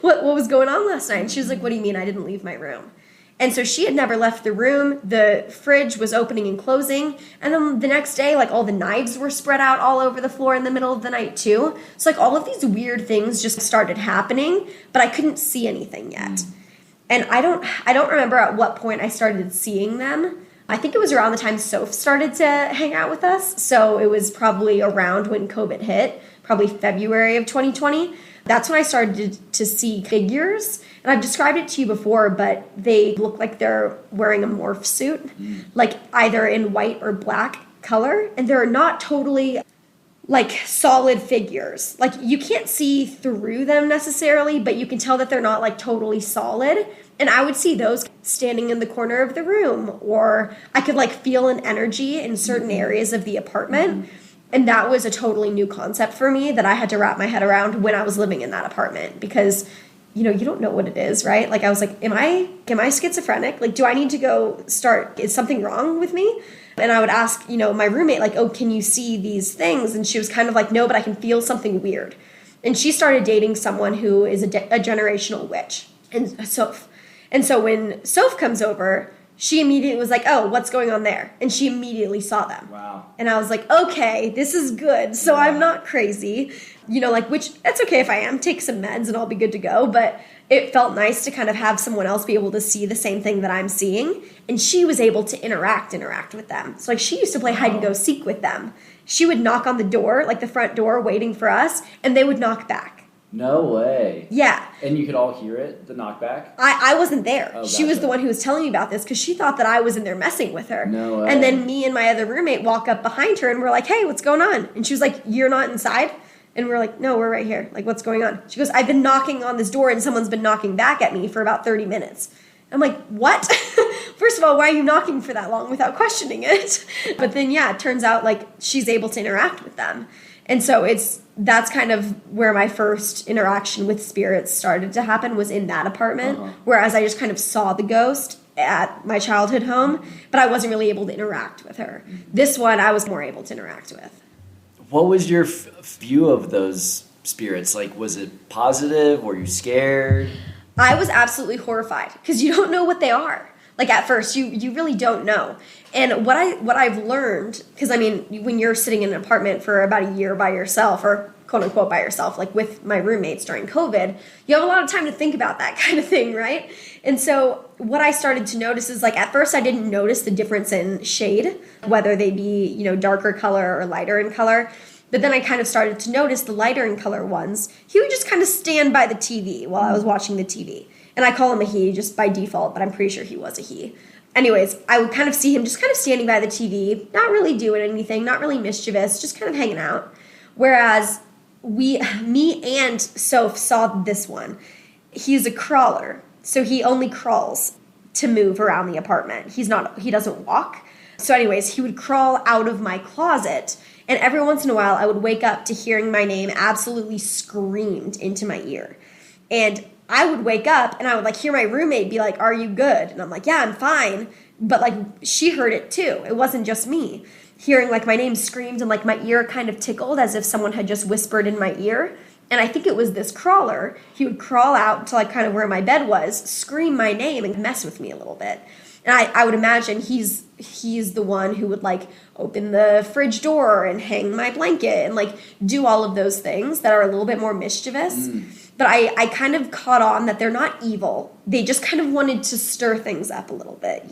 Speaker 2: what was going on last night? And she was like, what do you mean I didn't leave my room? And so she had never left the room. The fridge was opening and closing. And then the next day, all the knives were spread out all over the floor in the middle of the night too. So all of these weird things just started happening, but I couldn't see anything yet. And I don't remember at what point I started seeing them. I think it was around the time Soph started to hang out with us. So it was probably around when COVID hit, probably February of 2020. That's when I started to see figures. And I've described it to you before, but they look like they're wearing a morph suit, like either in white or black color. And they're not totally like solid figures. Like you can't see through them necessarily, but you can tell that they're not like totally solid. And I would see those standing in the corner of the room, or I could like feel an energy in certain areas of the apartment. And that was a totally new concept for me that I had to wrap my head around when I was living in that apartment, because you don't know what it is, right? Like I was like, am I schizophrenic? Like, do I need to go is something wrong with me? And I would ask, my roommate, like, oh, can you see these things? And she was kind of like, no, but I can feel something weird. And she started dating someone who is a generational witch, and Soph. And so when Soph comes over, she immediately was like, oh, what's going on there? And she immediately saw them.
Speaker 1: Wow.
Speaker 2: And I was like, okay, this is good. So I'm not crazy, which that's okay if I am. Take some meds and I'll be good to go. But it felt nice to kind of have someone else be able to see the same thing that I'm seeing. And she was able to interact with them. So like she used to play hide and go seek with them. She would knock on the door, like the front door, waiting for us, and they would knock back.
Speaker 1: No way.
Speaker 2: Yeah.
Speaker 1: And you could all hear it, the knockback?
Speaker 2: I wasn't there.
Speaker 1: Oh,
Speaker 2: she was the one who was telling me about this because she thought that I was in there messing with her.
Speaker 1: No way.
Speaker 2: And then me and my other roommate walk up behind her and we're like, hey, what's going on? And she was like, you're not inside? And we're like, no, we're right here. Like, what's going on? She goes, I've been knocking on this door and someone's been knocking back at me for about 30 minutes. I'm like, what? First of all, why are you knocking for that long without questioning it? But then, yeah, it turns out like she's able to interact with them. And so that's kind of where my first interaction with spirits started to happen, was in that apartment. Whereas I just kind of saw the ghost at my childhood home, but I wasn't really able to interact with her. This one I was more able to interact with.
Speaker 1: What was your view of those spirits? Like, was it positive? Were you scared?
Speaker 2: I was absolutely horrified because you don't know what they are. Like at first, you really don't know. And what I've learned, because I mean, when you're sitting in an apartment for about a year by yourself, or quote unquote by yourself, like with my roommates during COVID, you have a lot of time to think about that kind of thing, right? And so what I started to notice is like at first I didn't notice the difference in shade, whether they be, darker color or lighter in color. But then I kind of started to notice the lighter in color ones. He would just kind of stand by the TV while I was watching the TV. And I call him a he just by default, but I'm pretty sure he was a he. Anyways, I would kind of see him just kind of standing by the TV, not really doing anything, not really mischievous, just kind of hanging out. Whereas me and Soph saw this one. He's a crawler, so he only crawls to move around the apartment. He doesn't walk. So anyways, he would crawl out of my closet, and every once in a while I would wake up to hearing my name absolutely screamed into my ear. And I would wake up and I would like hear my roommate be like, are you good? And I'm like, yeah, I'm fine. But like she heard it too. It wasn't just me. Hearing like my name screamed and like my ear kind of tickled as if someone had just whispered in my ear. And I think it was this crawler. He would crawl out to like kind of where my bed was, scream my name and mess with me a little bit. And I would imagine he's the one who would like open the fridge door and hang my blanket and like do all of those things that are a little bit more mischievous. But I kind of caught on that they're not evil. They just kind of wanted to stir things up a little bit,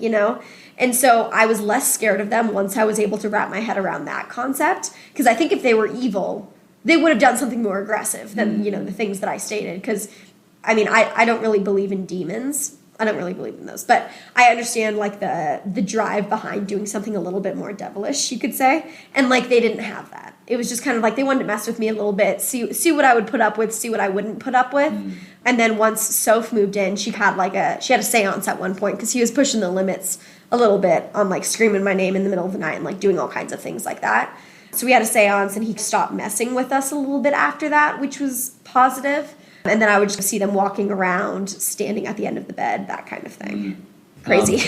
Speaker 2: And so I was less scared of them once I was able to wrap my head around that concept. Because I think if they were evil, they would have done something more aggressive than, the things that I stated. Because, I mean, I don't really believe in demons. I don't really believe in those. But I understand, like, the drive behind doing something a little bit more devilish, you could say. And, like, they didn't have that. It was just kind of like they wanted to mess with me a little bit, see what I would put up with, see what I wouldn't put up with. And then once Soph moved in, she had a seance at one point because he was pushing the limits a little bit on, like, screaming my name in the middle of the night and, like, doing all kinds of things like that. So we had a seance, and he stopped messing with us a little bit after that, which was positive. And then I would just see them walking around, standing at the end of the bed, that kind of thing. Crazy.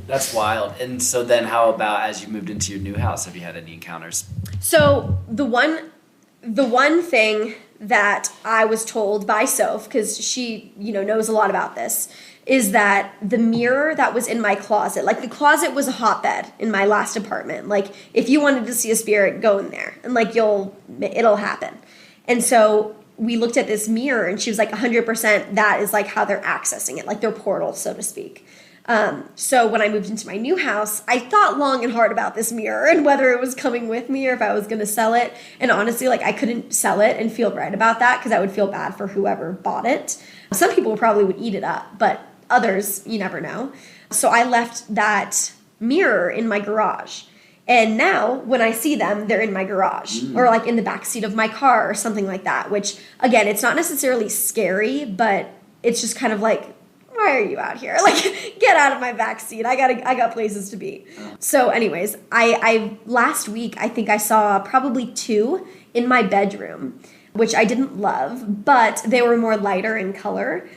Speaker 1: That's wild. And so then how about as you moved into your new house, have you had any encounters?
Speaker 2: So the one thing that I was told by Soph, because she, knows a lot about this, is that the mirror that was in my closet, like the closet was a hotbed in my last apartment. Like if you wanted to see a spirit, go in there and like it'll happen. And so we looked at this mirror and she was like 100% that is like how they're accessing it, like their portal, so to speak. So when I moved into my new house, I thought long and hard about this mirror and whether it was coming with me or if I was going to sell it. And honestly, like, I couldn't sell it and feel right about that because I would feel bad for whoever bought it. Some people probably would eat it up, but others, you never know. So I left that mirror in my garage. And now when I see them, they're in my garage or like in the backseat of my car or something like that, which again, it's not necessarily scary, but it's just kind of like, why are you out here? Like, get out of my backseat. I got places to be. So anyways, I last week, I think I saw probably 2 in my bedroom, which I didn't love, but they were more lighter in color.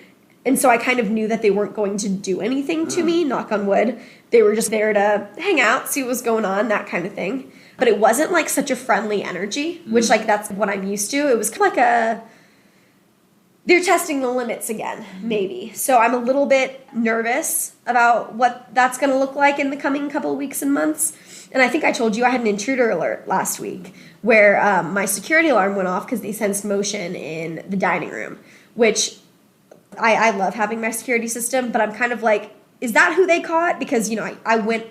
Speaker 2: And so I kind of knew that they weren't going to do anything to me, knock on wood. They were just there to hang out, see what was going on, that kind of thing. But it wasn't like such a friendly energy, which like that's what I'm used to. It was kind of like they're testing the limits again, maybe. So I'm a little bit nervous about what that's going to look like in the coming couple of weeks and months. And I think I told you I had an intruder alert last week where my security alarm went off because they sensed motion in the dining room, which I love having my security system, but I'm kind of like, is that who they caught? Because, you know, I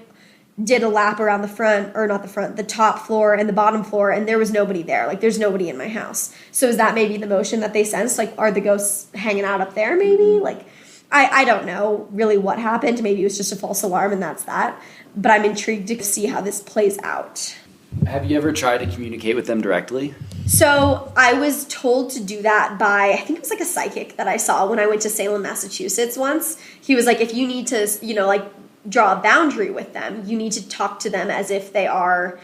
Speaker 2: did a lap around the front, or not the front, the top floor and the bottom floor, and there was nobody there. Like, there's nobody in my house. So is that maybe the motion that they sensed? Like, are the ghosts hanging out up there maybe? Like, I don't know really what happened. Maybe it was just a false alarm and that's that. But I'm intrigued to see how this plays out.
Speaker 1: Have you ever tried to communicate with them directly?
Speaker 2: So I was told to do that by, I think it was like a psychic that I saw when I went to Salem, Massachusetts once. He was like, if you need to, you know, like draw a boundary with them, you need to talk to them as if they are,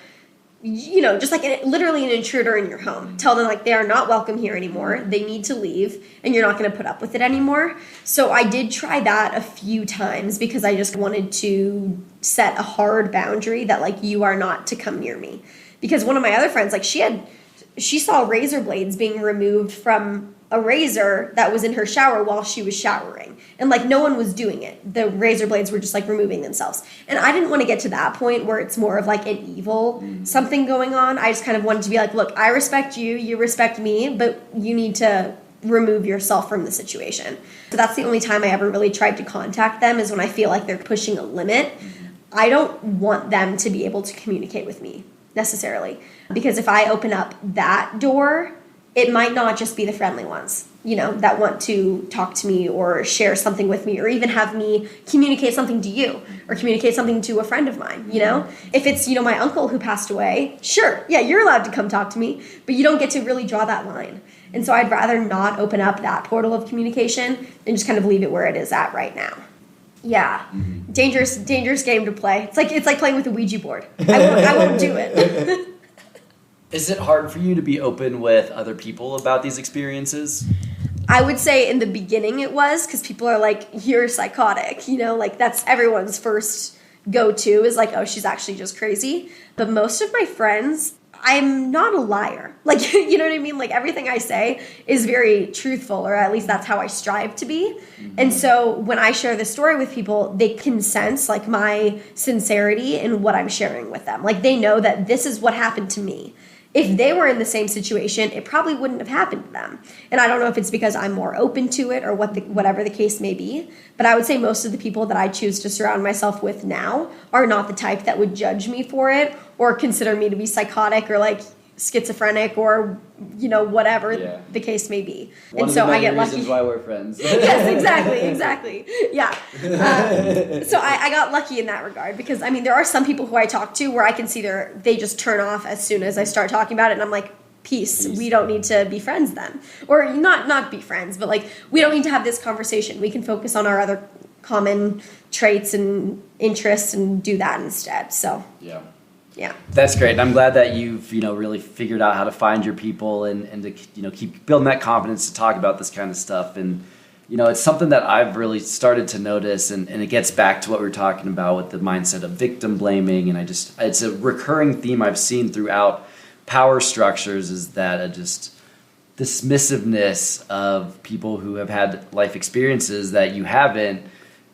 Speaker 2: you know, just like literally an intruder in your home. Tell them like they are not welcome here anymore. They need to leave and you're not going to put up with it anymore. So I did try that a few times because I just wanted to set a hard boundary that like you are not to come near me. Because one of my other friends, like she saw razor blades being removed from a razor that was in her shower while she was showering. And like no one was doing it. The razor blades were just like removing themselves. And I didn't want to get to that point where it's more of like an evil something going on. I just kind of wanted to be like, look, I respect you, you respect me, but you need to remove yourself from the situation. So that's the only time I ever really tried to contact them, is when I feel like they're pushing a limit. I don't want them to be able to communicate with me necessarily. Because if I open up that door, it might not just be the friendly ones, you know, that want to talk to me or share something with me or even have me communicate something to you or communicate something to a friend of mine, you know? If it's, you know, my uncle who passed away, sure, yeah, you're allowed to come talk to me, but you don't get to really draw that line. And so I'd rather not open up that portal of communication and just kind of leave it where it is at right now. Yeah. Dangerous game to play. It's like playing with a Ouija board. I won't do it.
Speaker 1: Is it hard for you to be open with other people about these experiences?
Speaker 2: I would say in the beginning it was, because people are like, you're psychotic, you know, like that's everyone's first go-to is like, oh, she's actually just crazy. But most of my friends, I'm not a liar. Like, you know what I mean? Like everything I say is very truthful, or at least that's how I strive to be. And so when I share this story with people, they can sense like my sincerity in what I'm sharing with them. Like they know that this is what happened to me. If they were in the same situation, it probably wouldn't have happened to them. And I don't know if it's because I'm more open to it or whatever the case may be. But I would say most of the people that I choose to surround myself with now are not the type that would judge me for it or consider me to be psychotic or like schizophrenic or, you know, whatever the case may be.
Speaker 1: One
Speaker 2: and
Speaker 1: of
Speaker 2: so
Speaker 1: the
Speaker 2: I get lucky.
Speaker 1: reasons why we're friends.
Speaker 2: Yes, exactly. Yeah. So I got lucky in that regard because, I mean, there are some people who I talk to where I can see they just turn off as soon as I start talking about it. And I'm like, peace. We don't need to be friends then. Or not be friends, but like, we don't need to have this conversation. We can focus on our other common traits and interests and do that instead. So, yeah.
Speaker 1: That's great. And I'm glad that you've, you know, really figured out how to find your people and to, you know, keep building that confidence to talk about this kind of stuff. And, you know, it's something that I've really started to notice, and it gets back to what we were talking about with the mindset of victim blaming. And it's a recurring theme I've seen throughout power structures, is that just dismissiveness of people who have had life experiences that you haven't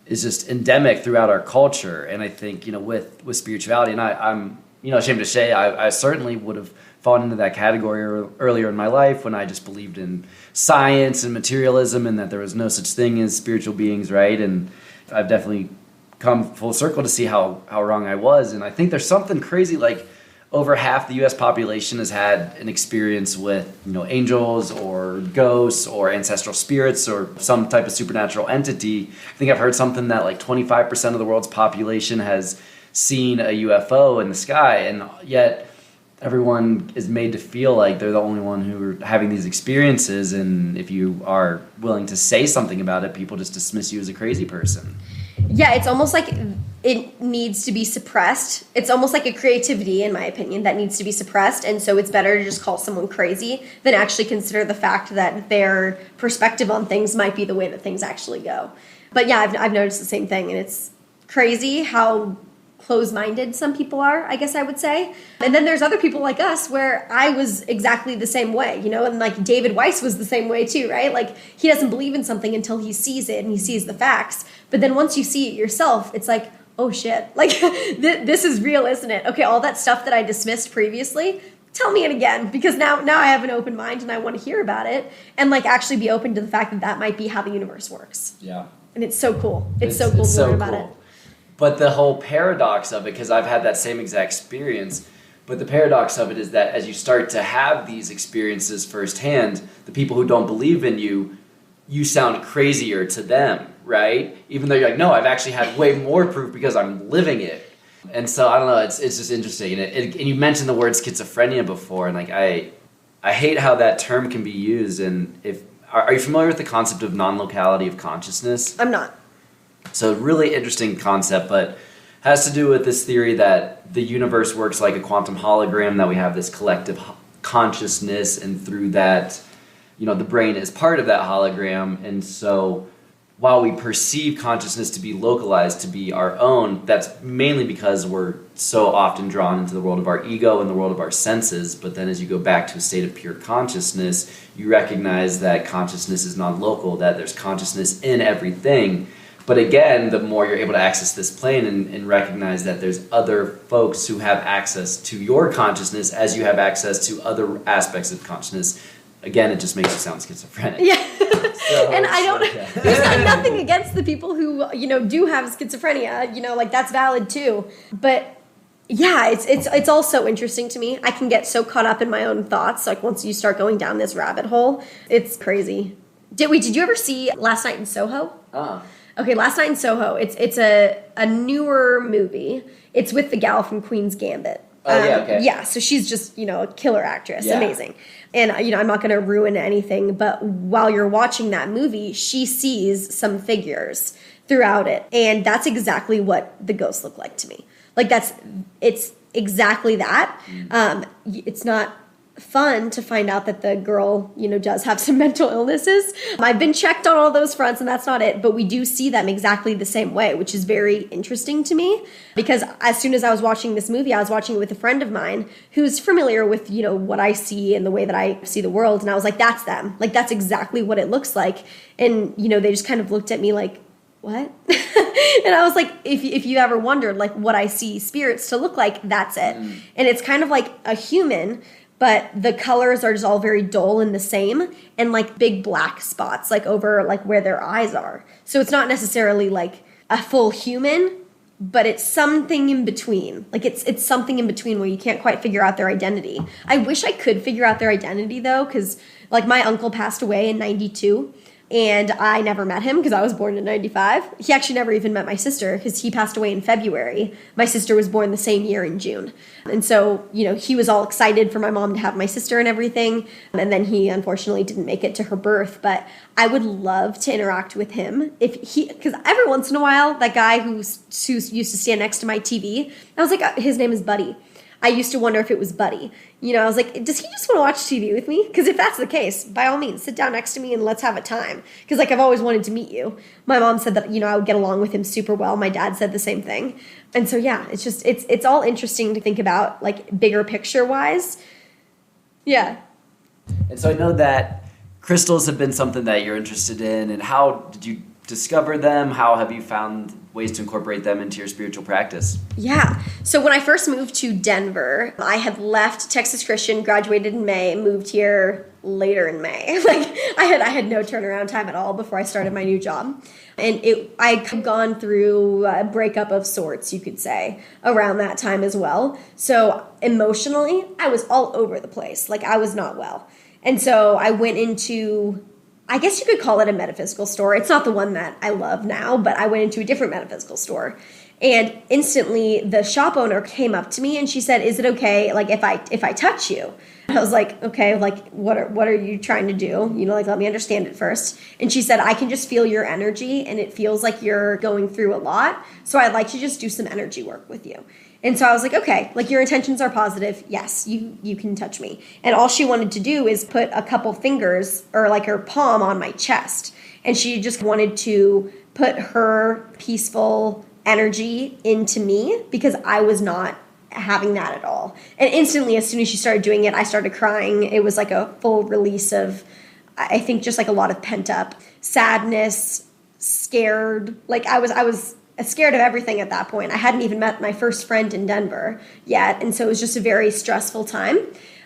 Speaker 1: is just endemic throughout our culture. And I think, you know, with spirituality, and I'm, you know, ashamed to say, I certainly would have fallen into that category earlier in my life when I just believed in science and materialism and that there was no such thing as spiritual beings, right? And I've definitely come full circle to see how wrong I was. And I think there's something crazy, like over half the U.S. population has had an experience with, angels or ghosts or ancestral spirits or some type of supernatural entity. I think I've heard something that like 25% of the world's population has seen a UFO in the sky, and yet everyone is made to feel like they're the only one who are having these experiences. And if you are willing to say something about it, people just dismiss you as a crazy person.
Speaker 2: Yeah, it's almost like it needs to be suppressed. It's almost like a creativity, in my opinion, that needs to be suppressed. And so it's better to just call someone crazy than actually consider the fact that their perspective on things might be the way that things actually go. But yeah, I've noticed the same thing. And it's crazy how closed-minded some people are, I guess I would say. And then there's other people like us where I was exactly the same way, and like David Weiss was the same way too, right? Like he doesn't believe in something until he sees it and he sees the facts. But then once you see it yourself, it's like, oh shit, like this is real, isn't it? Okay, all that stuff that I dismissed previously, tell me it again, because now I have an open mind and I want to hear about it and like actually be open to the fact that might be how the universe works.
Speaker 1: Yeah.
Speaker 2: And it's so cool. It's so cool to learn about it.
Speaker 1: But the whole paradox of it, because I've had that same exact experience, but the paradox of it is that as you start to have these experiences firsthand, the people who don't believe in you sound crazier to them, right? Even though you're like, no, I've actually had way more proof because I'm living it. And so, I don't know, it's just interesting. And you mentioned the word schizophrenia before, and like I hate how that term can be used. And are you familiar with the concept of non-locality of consciousness?
Speaker 2: I'm not.
Speaker 1: So really interesting concept, but has to do with this theory that the universe works like a quantum hologram, that we have this collective consciousness, and through that, the brain is part of that hologram. And so while we perceive consciousness to be localized, to be our own, that's mainly because we're so often drawn into the world of our ego and the world of our senses. But then as you go back to a state of pure consciousness, you recognize that consciousness is non-local, that there's consciousness in everything. But again, the more you're able to access this plane and recognize that there's other folks who have access to your consciousness as you have access to other aspects of consciousness, again, it just makes you sound schizophrenic.
Speaker 2: Yeah. And I don't, there's nothing against the people who, do have schizophrenia, like that's valid too. But yeah, it's all so interesting to me. I can get so caught up in my own thoughts. Like once you start going down this rabbit hole, it's crazy. Did you ever see Last Night in Soho? Okay, Last Night in Soho. It's a newer movie. It's with the gal from Queen's Gambit.
Speaker 1: Oh, yeah, okay.
Speaker 2: Yeah, so she's just, a killer actress.
Speaker 1: Yeah.
Speaker 2: Amazing. And, I'm not going to ruin anything, but while you're watching that movie, she sees some figures throughout it. And that's exactly what the ghosts look like to me. Like, it's exactly that. It's not fun to find out that the girl, does have some mental illnesses. I've been checked on all those fronts and that's not it, but we do see them exactly the same way, which is very interesting to me because as soon as I was watching this movie, I was watching it with a friend of mine who's familiar with, what I see and the way that I see the world. And I was like, that's them. Like, that's exactly what it looks like. And, they just kind of looked at me like, what? And I was like, if you ever wondered, like, what I see spirits to look like, that's it. And it's kind of like a human, but the colors are just all very dull and the same, and like big black spots like over like where their eyes are. So it's not necessarily like a full human, but it's something in between. Like it's something in between where you can't quite figure out their identity. I wish I could figure out their identity though, because like my uncle passed away in 92. And I never met him because I was born in 95. He actually never even met my sister because he passed away in February. My sister was born the same year in June. And so, he was all excited for my mom to have my sister and everything. And then he unfortunately didn't make it to her birth. But I would love to interact with him because every once in a while, that guy who used to stand next to my TV, I was like, his name is Buddy. I used to wonder if it was Buddy. I was like, does he just want to watch TV with me? Because if that's the case, by all means, sit down next to me and let's have a time. Because, I've always wanted to meet you. My mom said that, I would get along with him super well. My dad said the same thing. And so, yeah, it's just, it's all interesting to think about, like, bigger picture-wise. Yeah.
Speaker 1: And so I know that crystals have been something that you're interested in. And how did you discover them? How have you found ways to incorporate them into your spiritual practice?
Speaker 2: Yeah. So when I first moved to Denver, I had left Texas Christian, graduated in May, moved here later in May. Like I had no turnaround time at all before I started my new job. And I had gone through a breakup of sorts, you could say, around that time as well. So emotionally, I was all over the place. Like I was not well. And so I went into, I guess you could call it a metaphysical store. It's not the one that I love now, but I went into a different metaphysical store. And instantly the shop owner came up to me and she said, "Is it okay, like, if I touch you?" I was like, "Okay, like, what are you trying to do? You know, like, let me understand it first." And she said, "I can just feel your energy and it feels like you're going through a lot. So I'd like to just do some energy work with you." And so I was like, "Okay, like, your intentions are positive. Yes, you can touch me." And all she wanted to do is put a couple fingers or like her palm on my chest. And she just wanted to put her peaceful energy into me because I was not having that at all. And instantly, as soon as she started doing it, I started crying. It was like a full release of, I think, just like a lot of pent up sadness, scared. Like I was scared of everything at that point. I hadn't even met my first friend in Denver yet. And so it was just a very stressful time.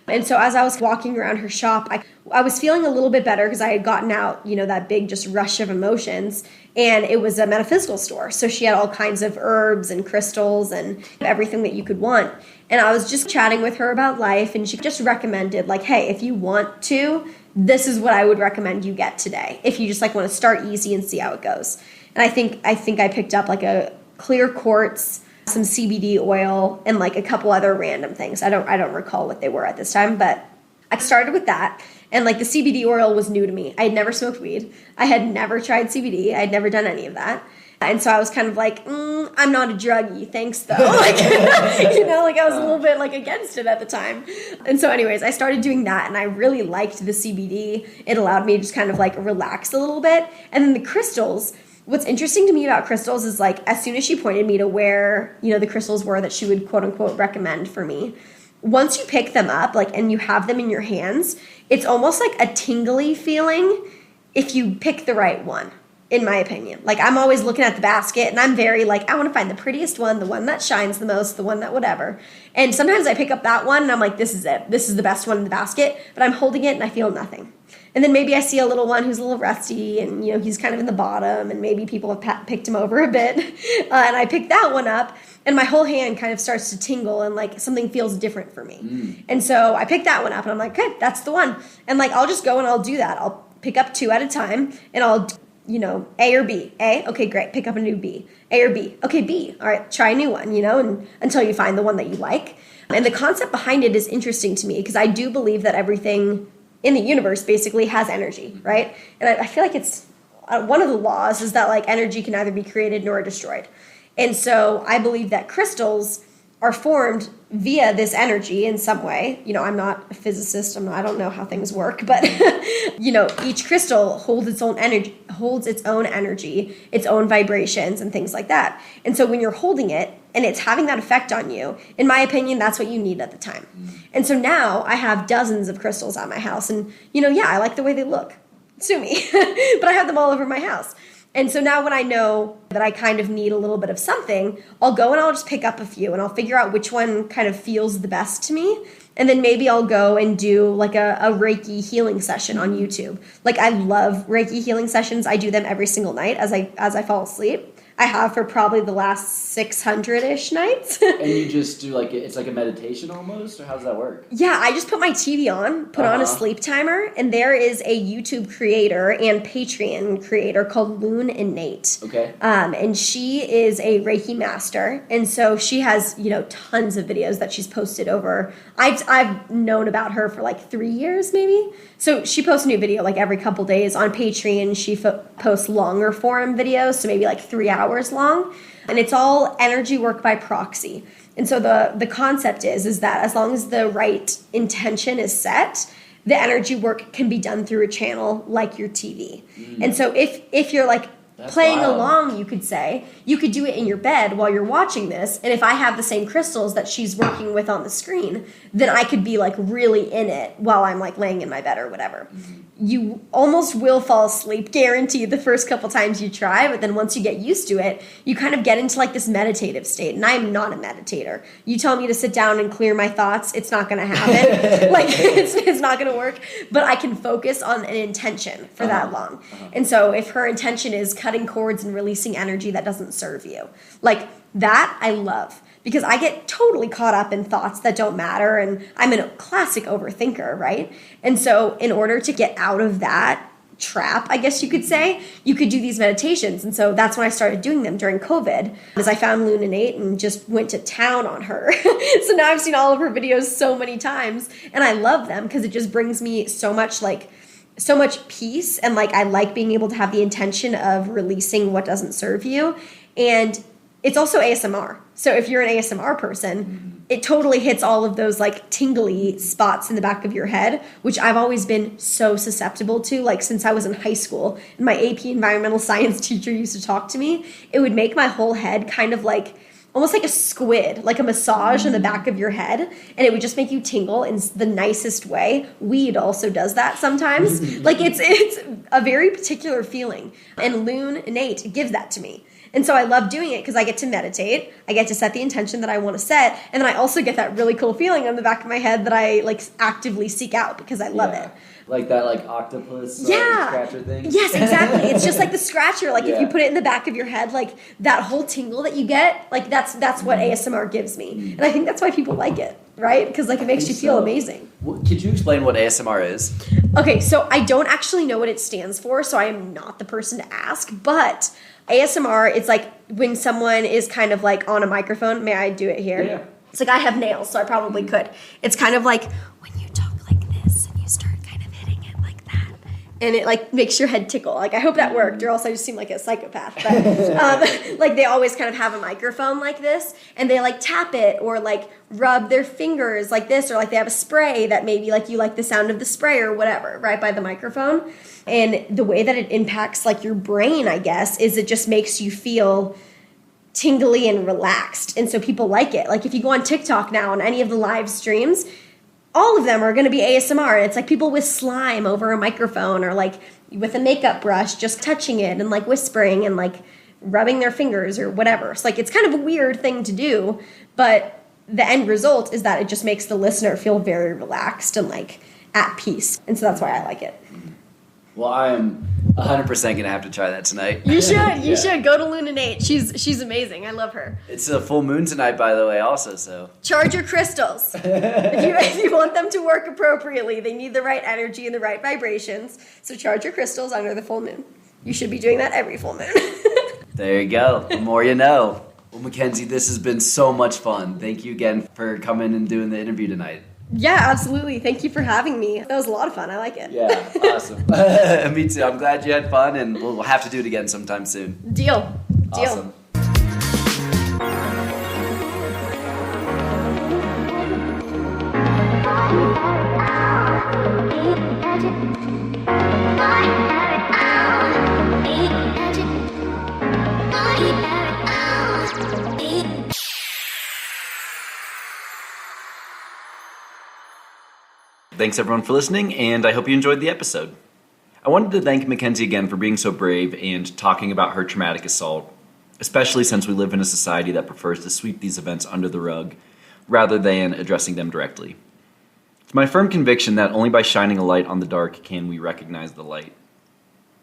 Speaker 2: And so as I was walking around her shop, I was feeling a little bit better because I had gotten out, you know, that big just rush of emotions. And it was a metaphysical store. So she had all kinds of herbs and crystals and everything that you could want. And I was just chatting with her about life. And she just recommended, like, "Hey, if you want to, this is what I would recommend you get today. If you just like want to start easy and see how it goes." And I think I picked up like a clear quartz, some CBD oil, and like a couple other random things. I don't recall what they were at this time, but I started with that. And like the CBD oil was new to me. I had never smoked weed. I had never tried CBD. I had never done any of that. And so I was kind of like, I'm not a druggie, thanks though. Like, you know, like I was a little bit like against it at the time. And so anyways, I started doing that and I really liked the CBD. It allowed me to just kind of like relax a little bit. And then the crystals, what's interesting to me about crystals is like, as soon as she pointed me to where, you know, the crystals were that she would quote unquote recommend for me, once you pick them up, like, and you have them in your hands, it's almost like a tingly feeling if you pick the right one, in my opinion. Like, I'm always looking at the basket, and I'm very, like, I want to find the prettiest one, the one that shines the most, the one that whatever. And sometimes I pick up that one, and I'm like, this is it. This is the best one in the basket, but I'm holding it, and I feel nothing. And then maybe I see a little one who's a little rusty, and, you know, he's kind of in the bottom, and maybe people have picked him over a bit. And I pick that one up, and my whole hand kind of starts to tingle, and, like, something feels different for me. And so I pick that one up, and I'm like, okay, that's the one. And, like, I'll just go and I'll do that. I'll pick up 2 at a time, and I'll, you know, A or B. A, okay, great, pick up a new B. A or B, okay, B. All right, try a new one, you know, and until you find the one that you like. And the concept behind it is interesting to me because I do believe that everything in the universe basically has energy, right? And I feel like it's one of the laws is that like energy can neither be created nor destroyed. And so I believe that crystals are formed via this energy in some way. You know, I'm not a physicist. I don't know how things work, but you know, each crystal holds its own energy, its own vibrations and things like that. And so when you're holding it and it's having that effect on you, in my opinion, that's what you need at the time. And so now I have dozens of crystals at my house and, you know, yeah, I like the way they look. Sue me. But I have them all over my house. And so now when I know that I kind of need a little bit of something, I'll go and I'll just pick up a few and I'll figure out which one kind of feels the best to me. And then maybe I'll go and do like a Reiki healing session on YouTube. Like I love Reiki healing sessions. I do them every single night as I fall asleep. I have for probably the last 600-ish nights.
Speaker 1: And you just do like, it's like a meditation almost, or how does that work?
Speaker 2: Yeah, I just put my TV on, put on a sleep timer, and there is a YouTube creator and Patreon creator called Loon Innate.
Speaker 1: Okay.
Speaker 2: And she is a Reiki master, and so she has, you know, tons of videos that she's posted over. I've known about her for like 3 years maybe. So she posts a new video like every couple days. On Patreon, she posts longer form videos, so maybe like 3 hours long. And it's all energy work by proxy. And so the concept is that as long as the right intention is set, the energy work can be done through a channel like your TV. And so if you're like playing along, you could say. You could do it in your bed while you're watching this, and if I have the same crystals that she's working with on the screen, then I could be like really in it while I'm like laying in my bed or whatever. You almost will fall asleep, guaranteed, the first couple times you try, but then once you get used to it, you kind of get into like this meditative state, and I'm not a meditator. You tell me to sit down and clear my thoughts, it's not going to happen. Like, it's not going to work, but I can focus on an intention for that long. And so if her intention is cutting cords and releasing energy that doesn't serve you, like that I love. Because I get totally caught up in thoughts that don't matter, and I'm a classic overthinker, right? And so in order to get out of that trap, I guess you could say, you could do these meditations. And so that's when I started doing them during COVID, as I found Lunanate and just went to town on her. So now I've seen all of her videos so many times, and I love them because it just brings me so much peace, and like I like being able to have the intention of releasing what doesn't serve you. And it's also ASMR. So if you're an ASMR person, it totally hits all of those like tingly spots in the back of your head, which I've always been so susceptible to. Like since I was in high school and my AP environmental science teacher used to talk to me, it would make my whole head kind of like almost like a squid, like a massage in the back of your head, and it would just make you tingle in the nicest way. Weed also does that sometimes. Like it's a very particular feeling, and Lunanate gives that to me. And so I love doing it because I get to meditate, I get to set the intention that I want to set, and then I also get that really cool feeling on the back of my head that I like actively seek out because I love it.
Speaker 1: Like that like octopus scratcher thing?
Speaker 2: Yes, exactly. It's just like the scratcher. Like if you put it in the back of your head, like that whole tingle that you get, like that's what ASMR gives me. And I think that's why people like it, right? Because like it makes you feel amazing.
Speaker 1: Could you explain what ASMR is?
Speaker 2: Okay, so I don't actually know what it stands for, so I am not the person to ask, but ASMR, it's like when someone is kind of like on a microphone. May I do it here?
Speaker 1: Yeah.
Speaker 2: It's like I have nails, so I probably could. It's kind of like when you talk like this and you start kind of hitting it like that, and it like makes your head tickle. Like I hope that worked, or else I just seem like a psychopath. But like they always kind of have a microphone like this, and they like tap it or like rub their fingers like this, or like they have a spray that maybe like you like the sound of the spray or whatever right by the microphone. And the way that it impacts like your brain, I guess, is it just makes you feel tingly and relaxed. And so people like it. Like if you go on TikTok now on any of the live streams, all of them are going to be ASMR. And it's like people with slime over a microphone, or like with a makeup brush just touching it and like whispering and like rubbing their fingers or whatever. So like it's kind of a weird thing to do, but the end result is that it just makes the listener feel very relaxed and like at peace. And so that's why I like it.
Speaker 1: Well, I am 100% going to have to try that tonight.
Speaker 2: You should. You should. Go to Lunanate. She's amazing. I love her.
Speaker 1: It's a full moon tonight, by the way, also, so.
Speaker 2: Charge your crystals. if you want them to work appropriately, they need the right energy and the right vibrations. So charge your crystals under the full moon. You should be doing that every full moon.
Speaker 1: There you go. The more you know. Well, Mackenzie, this has been so much fun. Thank you again for coming and doing the interview tonight.
Speaker 2: Yeah, absolutely. Thank you for having me. That was a lot of fun. I like it.
Speaker 1: Yeah, awesome. Me too. I'm glad you had fun, and we'll have to do it again sometime soon.
Speaker 2: Deal.
Speaker 1: Awesome. Thanks everyone for listening, and I hope you enjoyed the episode. I wanted to thank Mackenzie again for being so brave and talking about her traumatic assault, especially since we live in a society that prefers to sweep these events under the rug rather than addressing them directly. It's my firm conviction that only by shining a light on the dark can we recognize the light.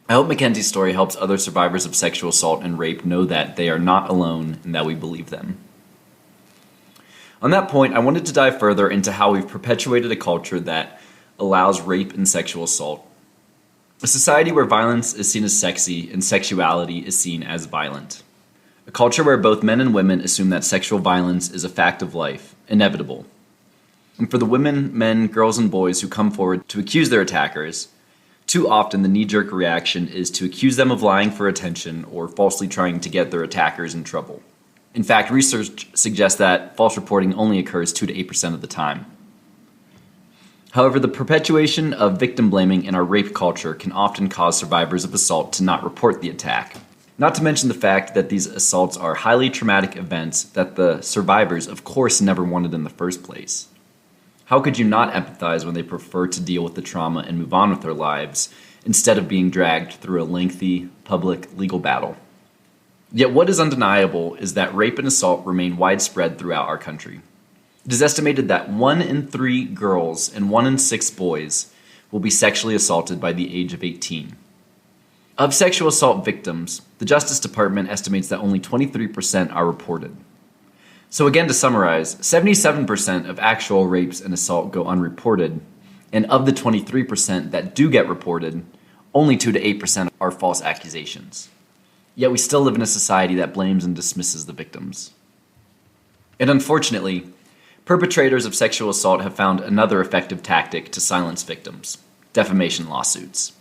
Speaker 1: I hope Mackenzie's story helps other survivors of sexual assault and rape know that they are not alone and that we believe them. On that point, I wanted to dive further into how we've perpetuated a culture that allows rape and sexual assault. A society where violence is seen as sexy and sexuality is seen as violent. A culture where both men and women assume that sexual violence is a fact of life, inevitable. And for the women, men, girls, and boys who come forward to accuse their attackers, too often the knee-jerk reaction is to accuse them of lying for attention or falsely trying to get their attackers in trouble. In fact, research suggests that false reporting only occurs 2 to 8% of the time. However, the perpetuation of victim blaming in our rape culture can often cause survivors of assault to not report the attack. Not to mention the fact that these assaults are highly traumatic events that the survivors, of course, never wanted in the first place. How could you not empathize when they prefer to deal with the trauma and move on with their lives instead of being dragged through a lengthy, public legal battle? Yet what is undeniable is that rape and assault remain widespread throughout our country. It is estimated that 1 in 3 girls and 1 in 6 boys will be sexually assaulted by the age of 18. Of sexual assault victims, the Justice Department estimates that only 23% are reported. So again, to summarize, 77% of actual rapes and assault go unreported, and of the 23% that do get reported, only 2 to 8% are false accusations. Yet we still live in a society that blames and dismisses the victims. And unfortunately, perpetrators of sexual assault have found another effective tactic to silence victims: defamation lawsuits.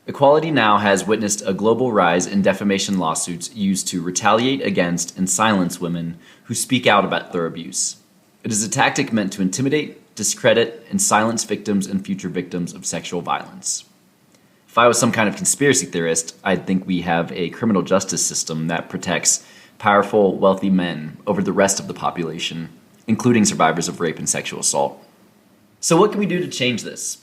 Speaker 1: Equality Now has witnessed a global rise in defamation lawsuits used to retaliate against and silence women who speak out about their abuse. It is a tactic meant to intimidate, discredit, and silence victims and future victims of sexual violence. If I was some kind of conspiracy theorist, I'd think we have a criminal justice system that protects powerful, wealthy men over the rest of the population, including survivors of rape and sexual assault. So what can we do to change this?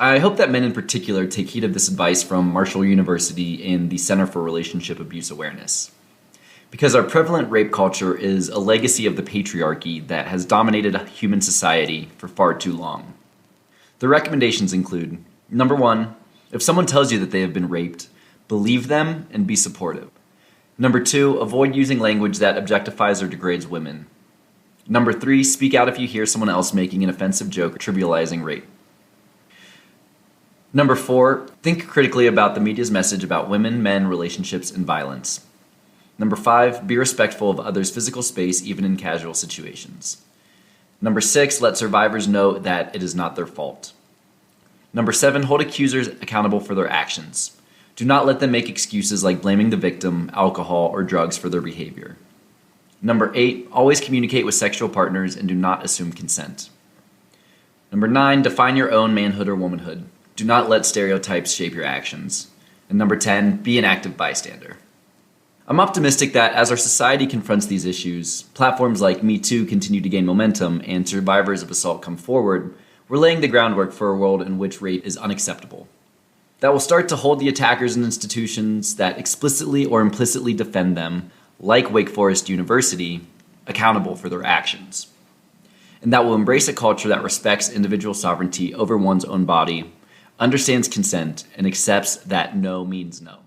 Speaker 1: I hope that men in particular take heed of this advice from Marshall University and the Center for Relationship Abuse Awareness. Because our prevalent rape culture is a legacy of the patriarchy that has dominated human society for far too long. The recommendations include: number 1, if someone tells you that they have been raped, believe them and be supportive. Number 2, avoid using language that objectifies or degrades women. Number 3, speak out if you hear someone else making an offensive joke or trivializing rape. Number 4, think critically about the media's message about women, men, relationships, and violence. Number 5, be respectful of others' physical space even in casual situations. Number 6, let survivors know that it is not their fault. Number 7, hold accusers accountable for their actions. Do not let them make excuses like blaming the victim, alcohol, or drugs for their behavior. Number 8, always communicate with sexual partners and do not assume consent. Number 9, define your own manhood or womanhood. Do not let stereotypes shape your actions. And number 10, be an active bystander. I'm optimistic that as our society confronts these issues, platforms like Me Too continue to gain momentum, and survivors of assault come forward, we're laying the groundwork for a world in which rape is unacceptable. That will start to hold the attackers in institutions that explicitly or implicitly defend them, like Wake Forest University, accountable for their actions. And that will embrace a culture that respects individual sovereignty over one's own body, understands consent, and accepts that no means no.